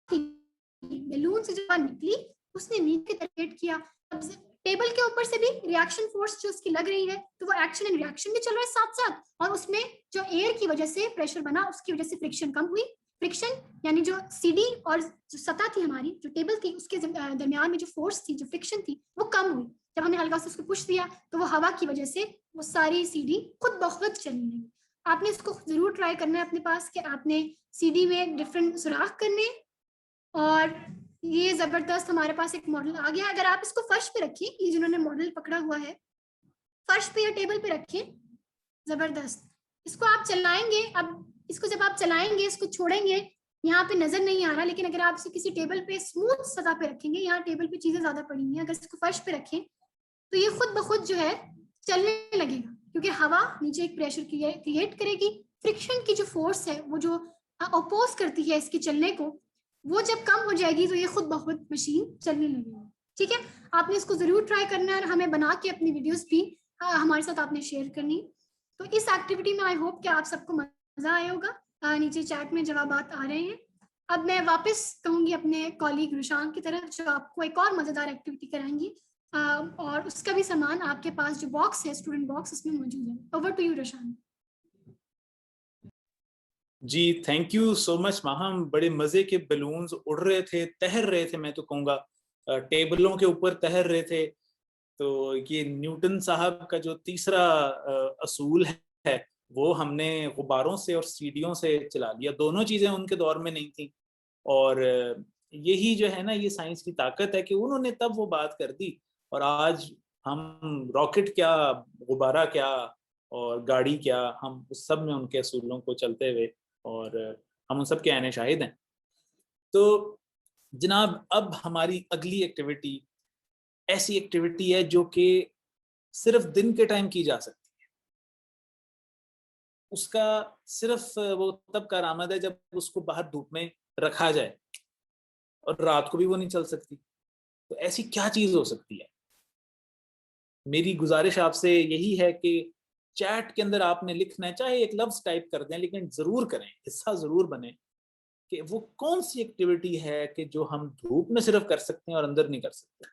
बैलून से जो निकली उसने नीचे की तरफ हिट किया। अब टेबल के ऊपर से भी रिएक्शन फोर्स जो उसकी लग रही है तो वो एक्शन एंड रिएक्शन भी चल रहा है साथ साथ, और उसमें जो एयर की वजह से प्रेशर बना उसकी वजह से फ्रिक्शन कम हुई। फ्रिक्शन यानी जो सीढ़ी और जो सतह थी हमारी जो टेबल थी उसके दरमियान में जो फोर्स थी, जो फ्रिक्शन थी, वो कम हुई। जब हमने हल्का सा उसको पुश दिया तो वो हवा की वजह से वो सारी सीढ़ी खुद ब खुद चलने लगी। आपने इसको जरूर ट्राई करना है अपने पास कि आपने सीढ़ी में डिफरेंट सुराख करने। और ये जबरदस्त हमारे पास एक मॉडल आ गया। अगर आप इसको फर्श पे रखें, ये जिन्होंने मॉडल पकड़ा हुआ है फर्श पे या टेबल पे रखें, जबरदस्त। इसको आप चलाएंगे, अब इसको जब आप चलाएंगे इसको छोड़ेंगे, यहाँ पे नजर नहीं आ रहा, लेकिन अगर आप इसे किसी टेबल पे स्मूथ सतह पे रखेंगे, यहाँ टेबल पे चीजें ज्यादा पड़ी हुई हैं, अगर इसको फर्श पे रखें तो ये खुद ब खुद जो है चलने लगेगा, क्योंकि हवा नीचे एक प्रेशर क्रिएट करेगी। फ्रिक्शन की जो फोर्स है वो जो अपोज करती है इसके चलने को, वो जब कम हो जाएगी तो ये खुद ब खुद मशीन चलने लगेगी। ठीक है, आपने इसको जरूर ट्राई करना है और हमें बना के अपनी वीडियोस भी हमारे साथ आपने शेयर करनी। तो इस एक्टिविटी में आई होप कि आप सबको मजा आया होगा। नीचे चैट में जवाबात आ रहे हैं। अब मैं वापस कहूंगी अपने कॉलीग रुशान की तरफ जो आपको एक और मजेदार एक्टिविटी कराएंगी, और उसका भी सामान आपके पास जो बॉक्स है स्टूडेंट बॉक्स उसमें मौजूद है। Over to you Rushan. जी thank you so much Maham, बड़े मजे के बलून्स उड़ रहे थे, तैर रहे थे, मैं तो कहूँगा टेबलों के ऊपर तैर रहे थे। तो ये न्यूटन साहब का जो तीसरा असूल है वो हमने गुब्बारों से और सीढ़ियों से चला लिया। दोनों चीजें उनके दौर में नहीं थी, और यही जो है ना ये साइंस की ताकत है कि उन्होंने तब वो बात कर दी, और आज हम रॉकेट क्या, गुब्बारा क्या और गाड़ी क्या, हम उस सब में उनके असूलों को चलते हुए और हम उन सब के आने शाहिद हैं। तो जनाब अब हमारी अगली एक्टिविटी ऐसी एक्टिविटी है जो कि सिर्फ दिन के टाइम की जा सकती है। उसका सिर्फ वो तब कारआमद है जब उसको बाहर धूप में रखा जाए, और रात को भी वो नहीं चल सकती। तो ऐसी क्या चीज हो सकती है? मेरी गुजारिश आपसे यही है कि चैट के अंदर आपने लिखना है, चाहे एक लफ्ज टाइप कर दें लेकिन जरूर करें, हिस्सा जरूर बने कि वो कौन सी एक्टिविटी है कि जो हम धूप में सिर्फ कर सकते हैं और अंदर नहीं कर सकते,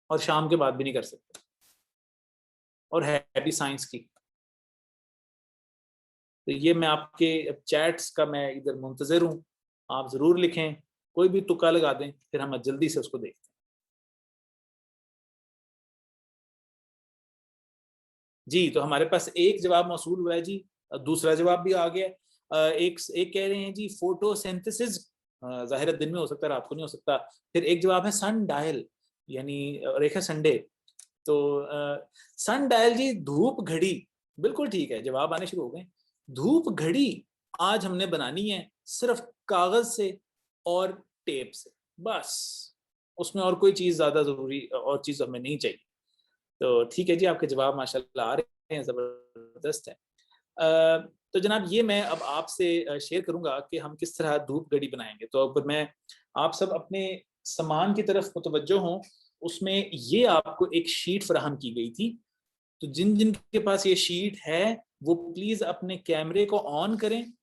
और शाम के बाद भी नहीं कर सकते, और है भी साइंस की। तो ये मैं आपके चैट्स का मैं इधर मुंतजर हूँ, आप जरूर लिखें, कोई भी तुक्का लगा दें, फिर हम जल्दी से उसको देखते हैं। जी तो हमारे पास एक जवाब मौसूल हुआ है जी, दूसरा जवाब भी आ गया। एक कह रहे हैं जी फोटोसिंथेसिस जाहिर है दिन में हो सकता है, रात को नहीं हो सकता। फिर एक जवाब है सन डायल, यानी और एक है संडे। तो सन डायल जी, धूप घड़ी, बिल्कुल ठीक है, जवाब आने शुरू हो गए। धूप घड़ी आज हमने बनानी है सिर्फ कागज से और टेप से, बस उसमें और कोई चीज ज्यादा जरूरी और चीज हमें नहीं चाहिए। तो ठीक है जी, आपके जवाब माशाल्लाह आ रहे हैं, जबरदस्त है। तो जनाब ये मैं अब आपसे शेयर करूंगा कि हम किस तरह धूप घड़ी बनाएंगे। तो अब मैं आप सब अपने सामान की तरफ मुतवज्जो हों। उसमें ये आपको एक शीट फराहम की गई थी, तो जिन जिन के पास ये शीट है वो प्लीज अपने कैमरे को ऑन करें।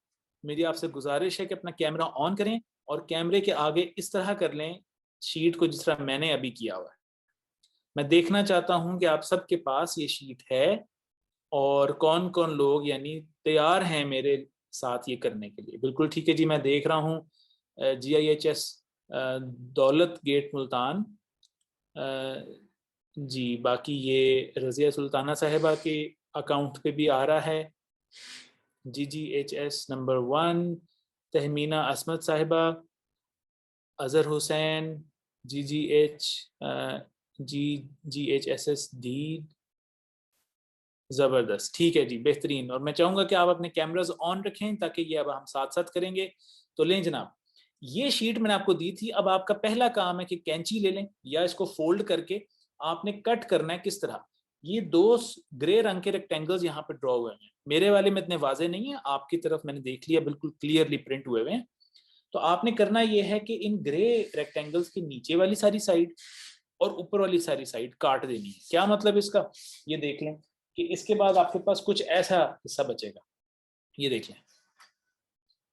मेरी आपसे गुजारिश है कि अपना कैमरा ऑन करें और कैमरे के आगे इस तरह कर लें शीट को, जिस तरह मैंने अभी किया हुआ है। मैं देखना चाहता हूं कि आप सबके पास ये शीट है और कौन कौन लोग यानी तैयार हैं मेरे साथ ये करने के लिए। बिल्कुल ठीक है जी, मैं देख रहा हूँ GIHS दौलत गेट मुल्तान, जी बाकी ये रजिया सुल्ताना साहिबा के अकाउंट पे भी आ रहा है। GGHS नंबर 1 तहमीना असमत साहिबा, अजहर हुसैन, GGHSS डी, जबरदस्त, ठीक है जी, बेहतरीन। और मैं चाहूंगा कि आप अपने कैमरास ऑन रखें ताकि ये अब हम साथ साथ करेंगे। तो लें जनाब, ये शीट मैंने आपको दी थी। अब आपका पहला काम है कि कैंची ले लें या इसको फोल्ड करके आपने कट करना है। किस तरह, ये दो ग्रे रंग के रेक्टेंगल्स यहाँ पे ड्रॉ हुए हैं। मेरे वाले में इतने वाजे नहीं है, आपकी तरफ मैंने देख लिया, बिल्कुल क्लियरली प्रिंट हुए हुए हैं। तो आपने करना यह है कि इन ग्रे रेक्टेंगल्स की नीचे वाली सारी साइड और ऊपर वाली सारी साइड काट देनी है। क्या मतलब इसका, ये देख लें कि इसके बाद आपके पास कुछ ऐसा हिस्सा बचेगा। ये देख लें,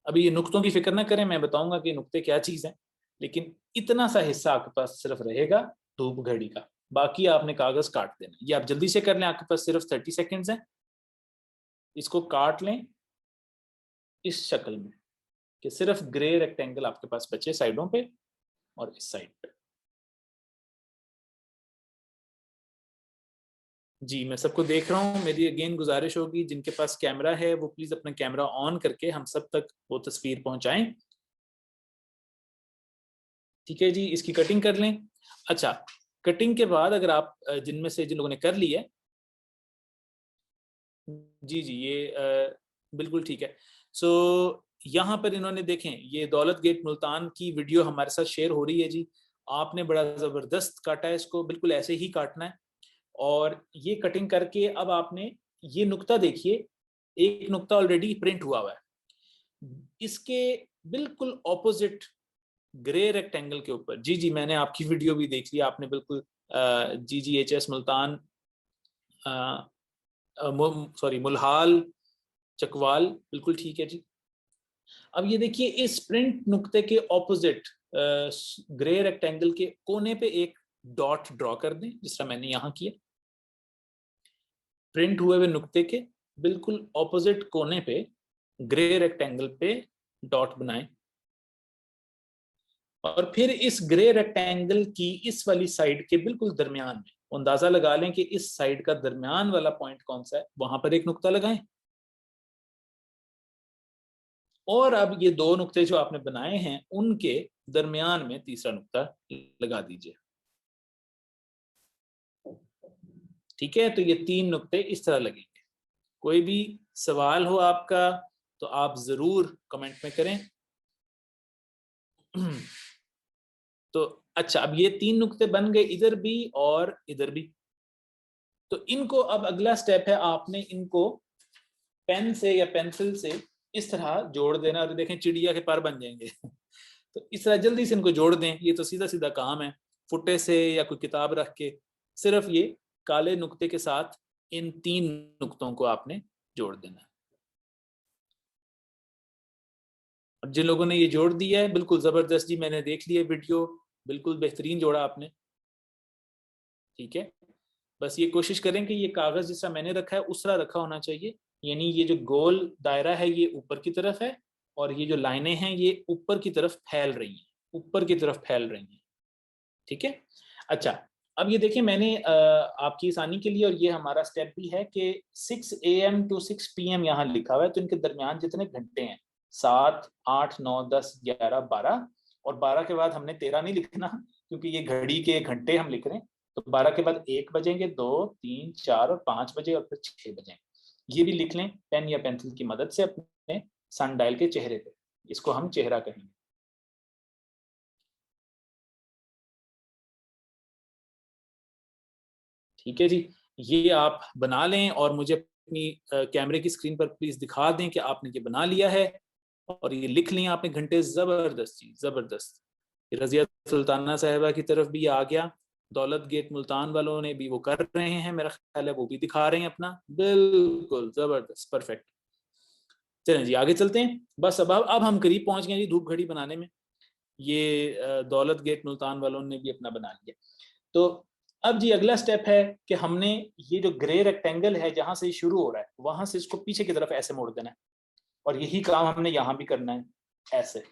अभी ये नुक्तों की फिक्र ना करें, मैं बताऊंगा कि नुक्ते क्या चीज है, लेकिन इतना सा हिस्सा आपके पास सिर्फ रहेगा धूप घड़ी का, बाकी आपने कागज काट देना। ये आप जल्दी से कर लें, आपके पास सिर्फ 30 सेकेंड्स हैं। इसको काट लें इस शक्ल में कि सिर्फ ग्रे रेक्टेंगल आपके पास बचे साइडों पे और इस साइड पे। जी मैं सबको देख रहा हूँ। मेरी अगेन गुजारिश होगी, जिनके पास कैमरा है वो प्लीज अपना कैमरा ऑन करके हम सब तक वो तस्वीर पहुंचाएं। ठीक है जी, इसकी कटिंग कर लें। अच्छा, कटिंग के बाद अगर आप जिनमें से जिन लोगों ने कर ली है, जी जी ये बिल्कुल ठीक है। सो यहाँ पर इन्होंने देखें, ये दौलत गेट मुल्तान की वीडियो हमारे साथ शेयर हो रही है जी। आपने बड़ा ज़बरदस्त काटा है, इसको बिल्कुल ऐसे ही काटना है। और ये कटिंग करके अब आपने ये नुक्ता देखिए, एक नुक्ता ऑलरेडी प्रिंट हुआ हुआ है। इसके बिल्कुल ऑपोजिट ग्रे रेक्टेंगल के ऊपर, जी जी मैंने आपकी वीडियो भी देख ली, आपने बिल्कुल GGHS मुल्तान सॉरी मुल्हाल चकवाल, बिल्कुल ठीक है जी। अब ये देखिए, इस प्रिंट नुक्ते के ऑपोजिट ग्रे रेक्टेंगल के कोने पे एक डॉट ड्रॉ कर दें, जिस तरह मैंने यहां किया। प्रिंट हुए हुए नुक्ते के बिल्कुल ऑपोजिट कोने पे ग्रे रेक्टेंगल पे डॉट बनाएं और फिर इस ग्रे रेक्टेंगल की इस वाली साइड के बिल्कुल दरमियान में, अंदाजा लगा लें कि इस साइड का दरमियान वाला पॉइंट कौन सा है, वहां पर एक नुक्ता लगाएं। और अब ये दो नुक्ते जो आपने बनाए हैं उनके दरमियान में तीसरा नुक्ता लगा दीजिए। ठीक है, तो ये तीन नुक्ते इस तरह लगेंगे। कोई भी सवाल हो आपका तो आप जरूर कमेंट में करें। तो अच्छा, अब ये तीन नुक्ते बन गए इधर भी और इधर भी। तो इनको अब अगला स्टेप है, आपने इनको पेन से या पेंसिल से इस तरह जोड़ देना। और देखें चिड़िया के पर बन जाएंगे। तो इस तरह जल्दी से इनको जोड़ दें। ये तो सीधा सीधा काम है, फुटे से या कोई किताब रख के सिर्फ ये काले नुक्ते के साथ इन तीन नुक्तों को आपने जोड़ देना। और जिन लोगों ने ये जोड़ दिया है, बिल्कुल जबरदस्त जी, मैंने देख लिया वीडियो, बिल्कुल बेहतरीन जोड़ा आपने। ठीक है, बस ये कोशिश करें कि ये कागज जिस तरह मैंने रखा है उस तरह रखा होना चाहिए, यानी ये जो गोल दायरा है ये ऊपर की तरफ है और ये जो लाइनें हैं ये ऊपर की तरफ फैल रही हैं, ऊपर की तरफ फैल रही हैं। ठीक है, अच्छा अब ये देखिए, मैंने आपकी आसानी के लिए, और ये हमारा स्टेप भी है कि 6 AM to 6 PM यहाँ लिखा हुआ है, तो इनके दरमियान जितने घंटे हैं 7, 8, 9, 10, 11, 12 और 12 के बाद हमने 13 नहीं लिखना क्योंकि ये घड़ी के घंटे हम लिख रहे हैं। तो 12 के बाद 1 बजेंगे, 2, 3, 4 और 5 बजे और फिर 6 बजेंगे। ये भी लिख लें पेन या पेंसिल की मदद से अपने सनडायल के चेहरे पे। इसको हम चेहरा कहेंगे। ठीक है जी, ये आप बना लें और मुझे अपनी कैमरे की स्क्रीन पर प्लीज दिखा दें कि आपने ये बना लिया है और ये लिख लिया आपने घंटे। जबरदस्त जी, जबरदस्त। रजिया सुल्ताना साहिबा की तरफ भी आ गया, दौलत गेट मुल्तान वालों ने भी वो कर रहे हैं, मेरा ख्याल है वो भी दिखा रहे हैं अपना। बिल्कुल जबरदस्त, परफेक्ट। चलें जी आगे चलते हैं। बस अब हम करीब पहुंच गए जी धूप घड़ी बनाने में। ये दौलत गेट मुल्तान वालों ने भी अपना बना लिया। तो अब जी अगला स्टेप है कि हमने ये जो ग्रे रेक्टेंगल है जहां से शुरू हो रहा है वहां से इसको पीछे की तरफ ऐसे मोड़ देना है और यही काम हमने यहां भी करना है, ऐसे।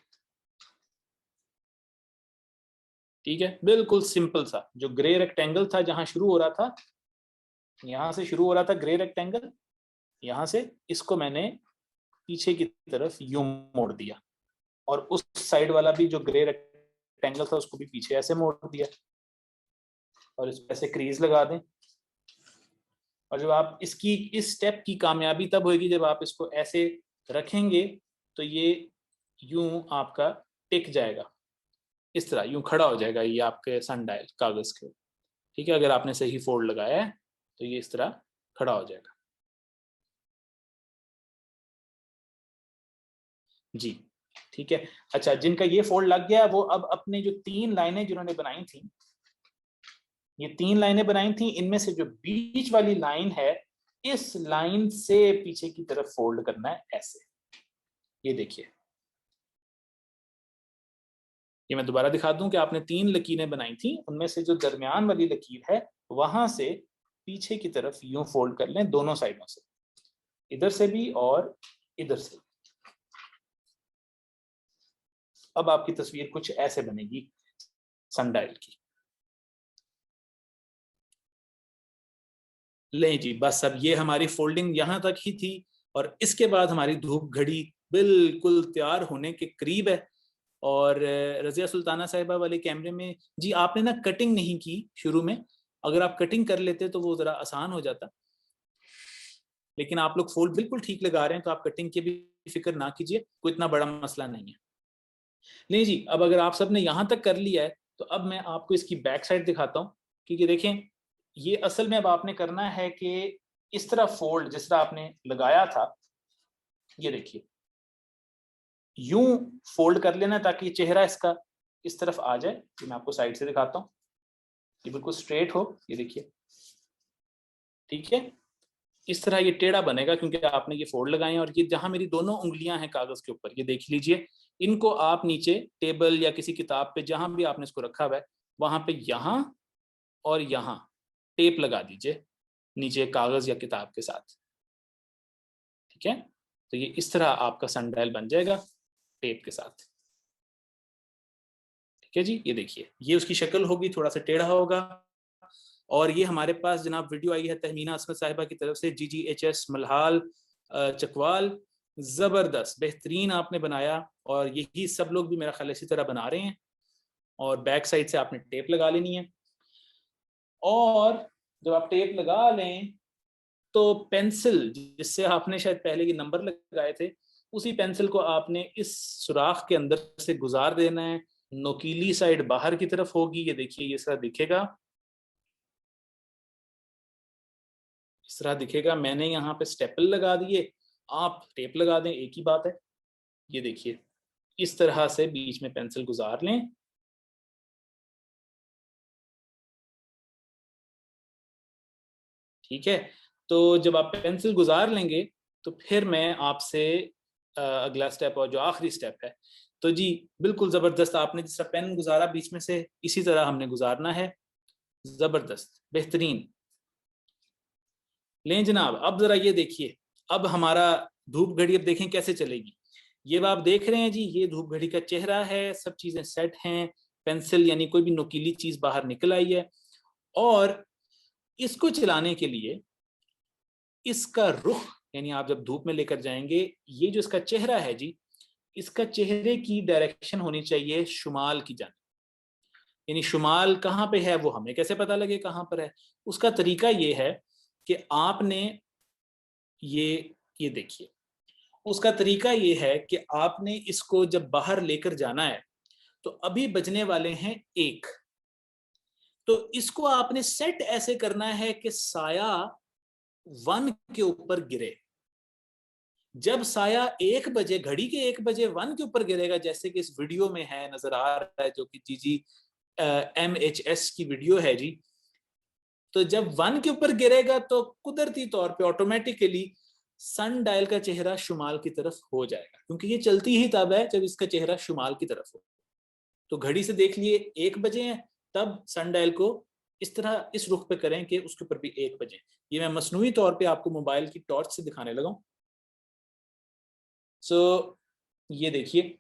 ठीक है, बिल्कुल सिंपल सा। जो ग्रे रेक्टेंगल था जहां शुरू हो रहा था, यहां से शुरू हो रहा था ग्रे रेक्टेंगल, यहां से इसको मैंने पीछे की तरफ यूं मोड़ दिया और उस साइड वाला भी जो ग्रे रेक्टेंगल था उसको भी पीछे ऐसे मोड़ दिया और इस पे ऐसे क्रीज लगा दें। और जब आप इसकी इस स्टेप की कामयाबी तब होगी जब आप इसको ऐसे रखेंगे तो ये यूं आपका टिक जाएगा, इस तरह यूं खड़ा हो जाएगा ये आपके सनडायल कागज के। ठीक है, अगर आपने सही फोल्ड लगाया है तो ये इस तरह खड़ा हो जाएगा जी। ठीक है, अच्छा जिनका ये फोल्ड लग गया वो अब अपने जो 3 लाइनें जिन्होंने बनाई थी, ये 3 लाइनें बनाई थी, इनमें से जो बीच वाली लाइन है इस लाइन से पीछे की तरफ फोल्ड करना है ऐसे। ये देखिए, ये मैं दोबारा दिखा दूं कि आपने 3 लकीरें बनाई थी, उनमें से जो दरमियान वाली लकीर है वहां से पीछे की तरफ यूं फोल्ड कर लें दोनों साइडों से, इधर से भी और इधर से। अब आपकी तस्वीर कुछ ऐसे बनेगी सनडायल की। ले जी, बस अब ये हमारी फोल्डिंग यहां तक ही थी और इसके बाद हमारी धूप घड़ी बिल्कुल तैयार होने के करीब है। और रजिया सुल्ताना साहिबा वाले कैमरे में जी आपने ना कटिंग नहीं की शुरू में, अगर आप कटिंग कर लेते तो वो जरा आसान हो जाता, लेकिन आप लोग फोल्ड बिल्कुल ठीक लगा रहे हैं तो आप कटिंग की भी फिक्र ना कीजिए, कोई इतना बड़ा मसला नहीं है। नहीं जी, अब अगर आप सबने यहां तक कर लिया है तो अब मैं आपको इसकी बैक साइड दिखाता हूँ। क्योंकि देखें ये असल में अब आपने करना है कि इस तरह फोल्ड जिस तरह आपने लगाया था, ये देखिए यूं फोल्ड कर लेना ताकि चेहरा इसका इस तरफ आ जाए। ये मैं आपको साइड से दिखाता हूँ, ये बिल्कुल स्ट्रेट हो, ये देखिए। ठीक है, इस तरह ये टेढ़ा बनेगा क्योंकि आपने ये फोल्ड लगाए हैं। और ये जहां मेरी दोनों उंगलियां हैं कागज के ऊपर, ये देख लीजिए, इनको आप नीचे टेबल या किसी किताब पे जहां भी आपने इसको रखा हुआ है वहां पे यहां और यहां टेप लगा दीजिए नीचे कागज या किताब के साथ। ठीक है, तो ये इस तरह आपका सनडायल बन जाएगा टेप के साथ। ठीक है जी, ये देखिए ये उसकी शक्ल होगी, थोड़ा सा टेढ़ा होगा। और ये हमारे पास जनाब वीडियो आई है तहमीना असमत साहिबा की तरफ से, GGHS मलहाल चकवाल। जबरदस्त, बेहतरीन आपने बनाया और यही सब लोग भी मेरा ख्याल इसी तरह बना रहे हैं। और बैक साइड से आपने टेप लगा लेनी है और जब आप टेप लगा लें तो पेंसिल जिससे आपने शायद पहले ये नंबर लगाए थे उसी पेंसिल को आपने इस सुराख के अंदर से गुजार देना है। नोकीली साइड बाहर की तरफ होगी, ये देखिए ये तरह दिखेगा, इस तरह दिखेगा। मैंने यहाँ पे स्टेपल लगा दिए, आप टेप लगा दें, एक ही बात है। ये देखिए इस तरह से बीच में पेंसिल गुजार लें। ठीक है, तो जब आप पेंसिल गुजार लेंगे तो फिर मैं आपसे अगला स्टेप और जो आखिरी स्टेप है, तो जी बिल्कुल जबरदस्त आपने जिस तरह पेन गुजारा बीच में से इसी तरह हमने गुजारना है। जबरदस्त, बेहतरीन। लें जनाब, अब जरा ये देखिए, अब हमारा धूप घड़ी अब देखें कैसे चलेगी। ये आप देख रहे हैं जी, ये धूप घड़ी का चेहरा है, सब चीजें सेट हैं, पेंसिल यानी कोई भी नुकीली चीज बाहर निकल आई है। और इसको चलाने के लिए इसका रुख यानी आप जब धूप में लेकर जाएंगे, ये जो इसका चेहरा है जी, इसका चेहरे की डायरेक्शन होनी चाहिए शुमाल की जानिब। यानी शुमाल कहाँ पे है वो हमें कैसे पता लगे कहाँ पर है? उसका तरीका ये है कि आपने ये देखिए, उसका तरीका ये है कि आपने इसको जब बाहर लेकर जाना है तो अभी बजने वाले हैं 1, तो इसको आपने सेट ऐसे करना है कि साया 1 के ऊपर गिरे। जब साया 1 बजे, घड़ी के 1 बजे 1 के ऊपर गिरेगा, जैसे कि इस वीडियो में है, नजर आ रहा है, जो कि GGMHS की वीडियो है जी। तो जब 1 के ऊपर गिरेगा तो कुदरती तौर पे ऑटोमेटिकली सन डायल का चेहरा शुमाल की तरफ हो जाएगा, क्योंकि ये चलती ही तब है जब इसका चेहरा शुमाल की तरफ हो। तो घड़ी से देख लिए 1 बजे हैं, तब सन डायल को इस तरह इस रुख पे करें कि उसके ऊपर भी 1 बजे। ये मैं मसनूई तौर पे आपको मोबाइल की टॉर्च से दिखाने लगा हूं। सो ये देखिए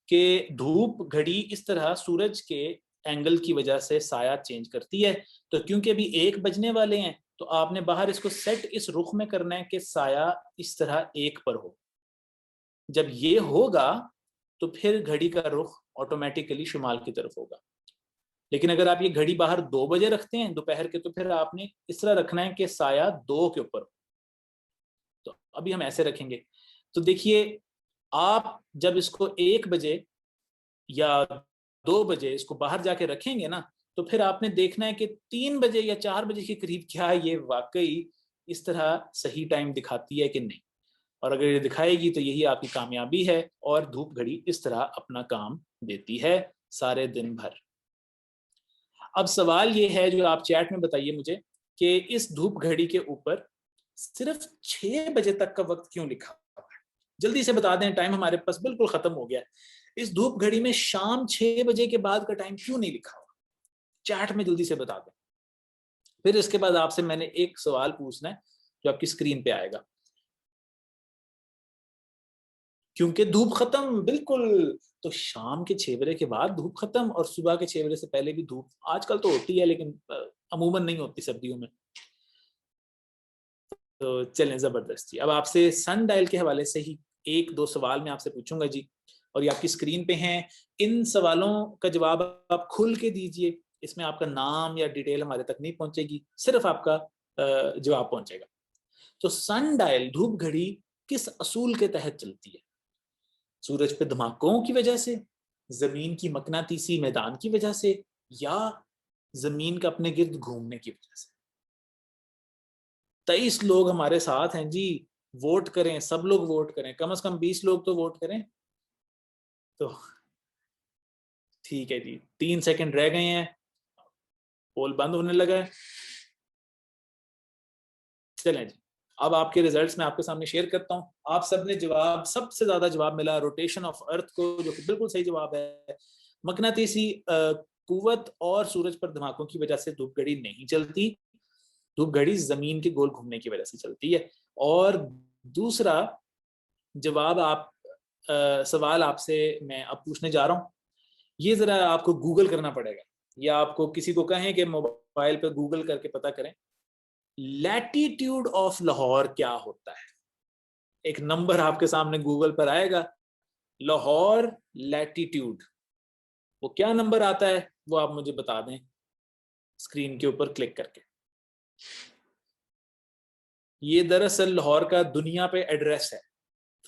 कि धूप घड़ी इस तरह सूरज के एंगल की वजह से साया चेंज करती है। तो क्योंकि अभी 1 बजने वाले हैं तो आपने बाहर इसको सेट इस रुख में करना है कि साया इस तरह 1 पर हो। जब ये होगा तो फिर घड़ी का रुख ऑटोमेटिकली शुमाल की तरफ होगा। लेकिन अगर आप ये घड़ी बाहर 2 बजे रखते हैं दोपहर के, तो फिर आपने इस तरह रखना है कि साया 2 के ऊपर हो। तो अभी हम ऐसे रखेंगे। तो देखिए, आप जब इसको 1 बजे या 2 बजे इसको बाहर जाके रखेंगे ना, तो फिर आपने देखना है कि 3 बजे या 4 बजे के करीब क्या ये वाकई इस तरह सही टाइम दिखाती है कि नहीं। और अगर ये दिखाएगी तो यही आपकी कामयाबी है, और धूप घड़ी इस तरह अपना काम देती है सारे दिन भर। अब सवाल ये है जो आप चैट में बताइए मुझे, कि इस धूप घड़ी के ऊपर सिर्फ 6 बजे तक का वक्त क्यों लिखा हुआ है? जल्दी से बता दें, टाइम हमारे पास बिल्कुल खत्म हो गया है। इस धूप घड़ी में शाम 6 बजे के बाद का टाइम क्यों नहीं लिखा हुआ? चैट में जल्दी से बता दें। फिर इसके बाद आपसे मैंने एक सवाल पूछना है जो आपकी स्क्रीन पे आएगा। क्योंकि धूप खत्म, बिल्कुल। तो शाम के 6 बजे के बाद धूप खत्म, और सुबह के 6 बजे से पहले भी धूप आजकल तो होती है, लेकिन अमूमन नहीं होती सर्दियों में। तो चलें, जबरदस्त जी। अब आपसे सन डायल के हवाले से ही 1-2 सवाल मैं आपसे पूछूंगा जी, और ये आपकी स्क्रीन पे हैं। इन सवालों का जवाब आप खुल के दीजिए। इसमें आपका नाम या डिटेल हमारे तक नहीं पहुंचेगी, सिर्फ आपका जवाब पहुंचेगा। तो सन डायल धूप घड़ी किस असूल के तहत चलती है? सूरज पे धमाकों की वजह से, जमीन की मकनातीसी मैदान की वजह से, या जमीन का अपने गिर्द घूमने की वजह से? 23 लोग हमारे साथ हैं जी। वोट करें, सब लोग वोट करें, कम से कम 20 लोग तो वोट करें। तो ठीक है जी, 3 सेकंड रह गए हैं, पोल बंद होने लगा है। चलें जी, अब आपके रिजल्ट्स मैं आपके सामने शेयर करता हूं। आप सबने जवाब, सबसे ज्यादा जवाब मिला रोटेशन ऑफ अर्थ को, जो कि बिल्कुल सही जवाब है। मकनातीसी कुव्वत और सूरज पर धमाकों की वजह से धूप घड़ी नहीं चलती। धूप घड़ी जमीन के गोल घूमने की वजह से चलती है। और दूसरा जवाब, आप सवाल आपसे मैं अब पूछने जा रहा हूं, ये जरा आपको गूगल करना पड़ेगा, या आपको किसी को कहें कि मोबाइल पे गूगल करके पता करें, लैटिट्यूड ऑफ लाहौर क्या होता है। एक नंबर आपके सामने गूगल पर आएगा, लाहौर लैटिट्यूड, वो क्या नंबर आता है वो आप मुझे बता दें स्क्रीन के ऊपर क्लिक करके। ये दरअसल लाहौर का दुनिया पे एड्रेस है।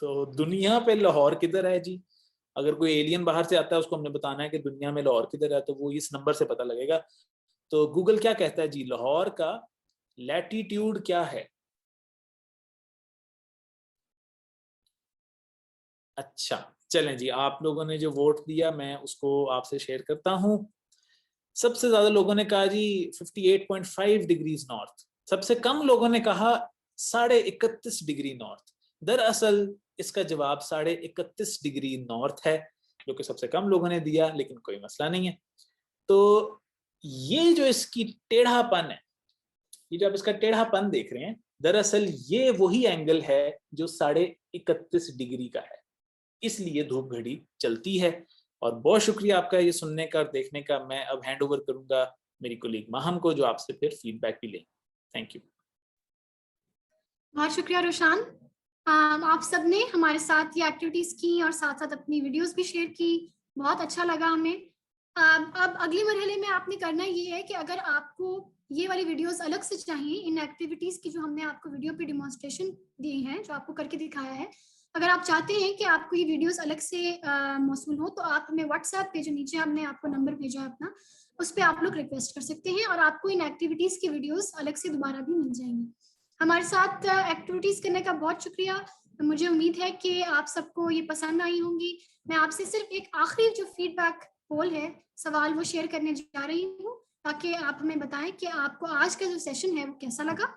तो दुनिया पे लाहौर किधर है जी? अगर कोई एलियन बाहर से आता है, उसको हमने बताना है कि दुनिया में लाहौर किधर है, तो वो इस नंबर से पता लगेगा। तो गूगल क्या कहता है जी, लाहौर का लैटिट्यूड क्या है? अच्छा, चलें जी, आप लोगों ने जो वोट दिया मैं उसको आपसे शेयर करता हूं। सबसे ज्यादा लोगों ने कहा जी 58.5 डिग्रीज नॉर्थ। सबसे कम लोगों ने कहा 31.5 डिग्री नॉर्थ। दरअसल इसका जवाब 31.5 डिग्री नॉर्थ है, जो कि सबसे कम लोगों ने दिया, लेकिन कोई मसला नहीं है। तो ये जो इसकी टेढ़ापन है, ये जो आप इसका टेढ़ापन देख रहे हैं, दरअसल ये वही एंगल है जो 31.5 डिग्री का है। इसलिए धूप घड़ी चलती है। और बहुत शुक्रिया आपका ये सुनने का और देखने का। मैं अब हैंड ओवर करूंगा मेरी कोलीग माहम को, जो आपसे फिर फीडबैक भी लेंगे। Thank you. बहुत शुक्रिया रोशान। आप सबने हमारे साथ ये एक्टिविटीज की और साथ साथ अपनी वीडियोस भी शेयर की, बहुत अच्छा लगा हमें। अब अगले मरहले में आपने करना ये है कि अगर आपको ये वाली वीडियोस अलग से चाहिए, इन एक्टिविटीज की जो हमने आपको वीडियो पे डिमॉन्स्ट्रेशन दी है, जो आपको करके दिखाया है, अगर आप चाहते हैं कि आपको ये वीडियोस अलग से मौसूल हो, तो आप हमें व्हाट्सएप पे, जो नीचे हमने आपको नंबर भेजा है अपना, उस पर आप लोग रिक्वेस्ट कर सकते हैं और आपको इन एक्टिविटीज की वीडियोस अलग से दोबारा भी मिल जाएंगी। हमारे साथ एक्टिविटीज करने का बहुत शुक्रिया। मुझे उम्मीद है कि आप सबको ये पसंद आई होंगी। मैं आपसे सिर्फ एक आखिरी जो फीडबैक पोल है, सवाल, वो शेयर करने जा रही हूँ, ताकि आप हमें बताएं कि आपको आज का जो सेशन है वो कैसा लगा।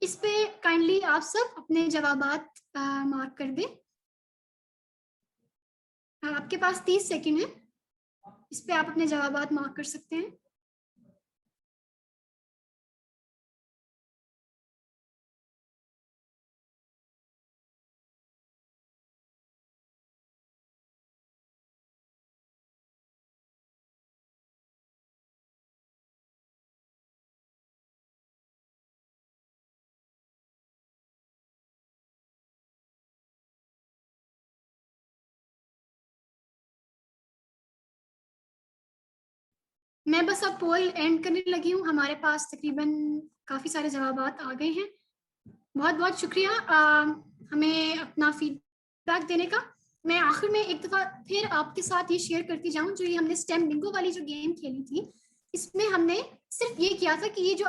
इस पे काइंडली आप सब अपने जवाबात मार्क कर दें। आपके पास 30 सेकंड है, इस पे आप अपने जवाबात मार्क कर सकते हैं। मैं बस अब पोल एंड करने लगी हूँ। हमारे पास तकरीबन काफी सारे जवाबात आ गए हैं। बहुत बहुत शुक्रिया हमें अपना फीडबैक देने का। मैं आखिर में एक दफा फिर आपके साथ ये शेयर करती जाऊं, जो ये हमने स्टेम बिंगो वाली जो गेम खेली थी, इसमें हमने सिर्फ ये किया था कि ये जो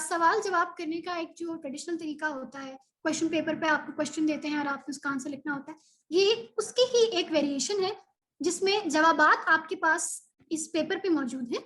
सवाल जवाब करने का एक जो ट्रेडिशनल तरीका होता है, क्वेश्चन पेपर पे आपको क्वेश्चन देते हैं और आपको उसका आंसर लिखना होता है, ये उसकी ही एक वेरिएशन है, जिसमें जवाबात आपके पास इस पेपर पे मौजूद है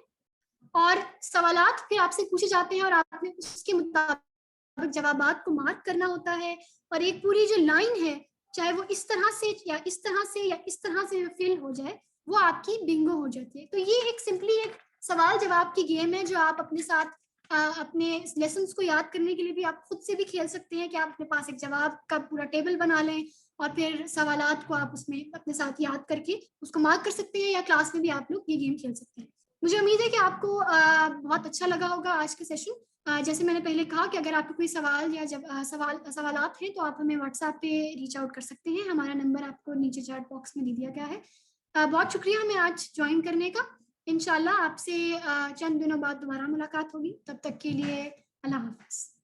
और सवालात फिर आपसे पूछे जाते हैं और आपने उसके मुताबिक जवाबात को मार्क करना होता है। और एक पूरी जो लाइन है, चाहे वो इस तरह से या इस तरह से या इस तरह से फिल हो जाए, वो आपकी बिंगो हो जाती है। तो ये एक सिंपली एक सवाल जवाब की गेम है, जो आप अपने साथ अपने लेसन्स को याद करने के लिए भी आप खुद से भी खेल सकते हैं, कि आप अपने पास एक जवाब का पूरा टेबल बना लें और फिर सवालात को आप उसमें अपने साथ याद करके उसको मार्क कर सकते हैं, या क्लास में भी आप लोग ये गेम खेल सकते हैं। मुझे उम्मीद है कि आपको बहुत अच्छा लगा होगा आज का सेशन। जैसे मैंने पहले कहा कि अगर आपको कोई सवाल या जब सवालात हैं, तो आप हमें व्हाट्सएप पे रीच आउट कर सकते हैं। हमारा नंबर आपको नीचे चैट बॉक्स में दे दिया गया है। बहुत शुक्रिया हमें आज ज्वाइन करने का। इंशाल्लाह आपसे चंद दिनों बाद दोबारा मुलाकात होगी। तब तक के लिए अल्लाह हाफिज।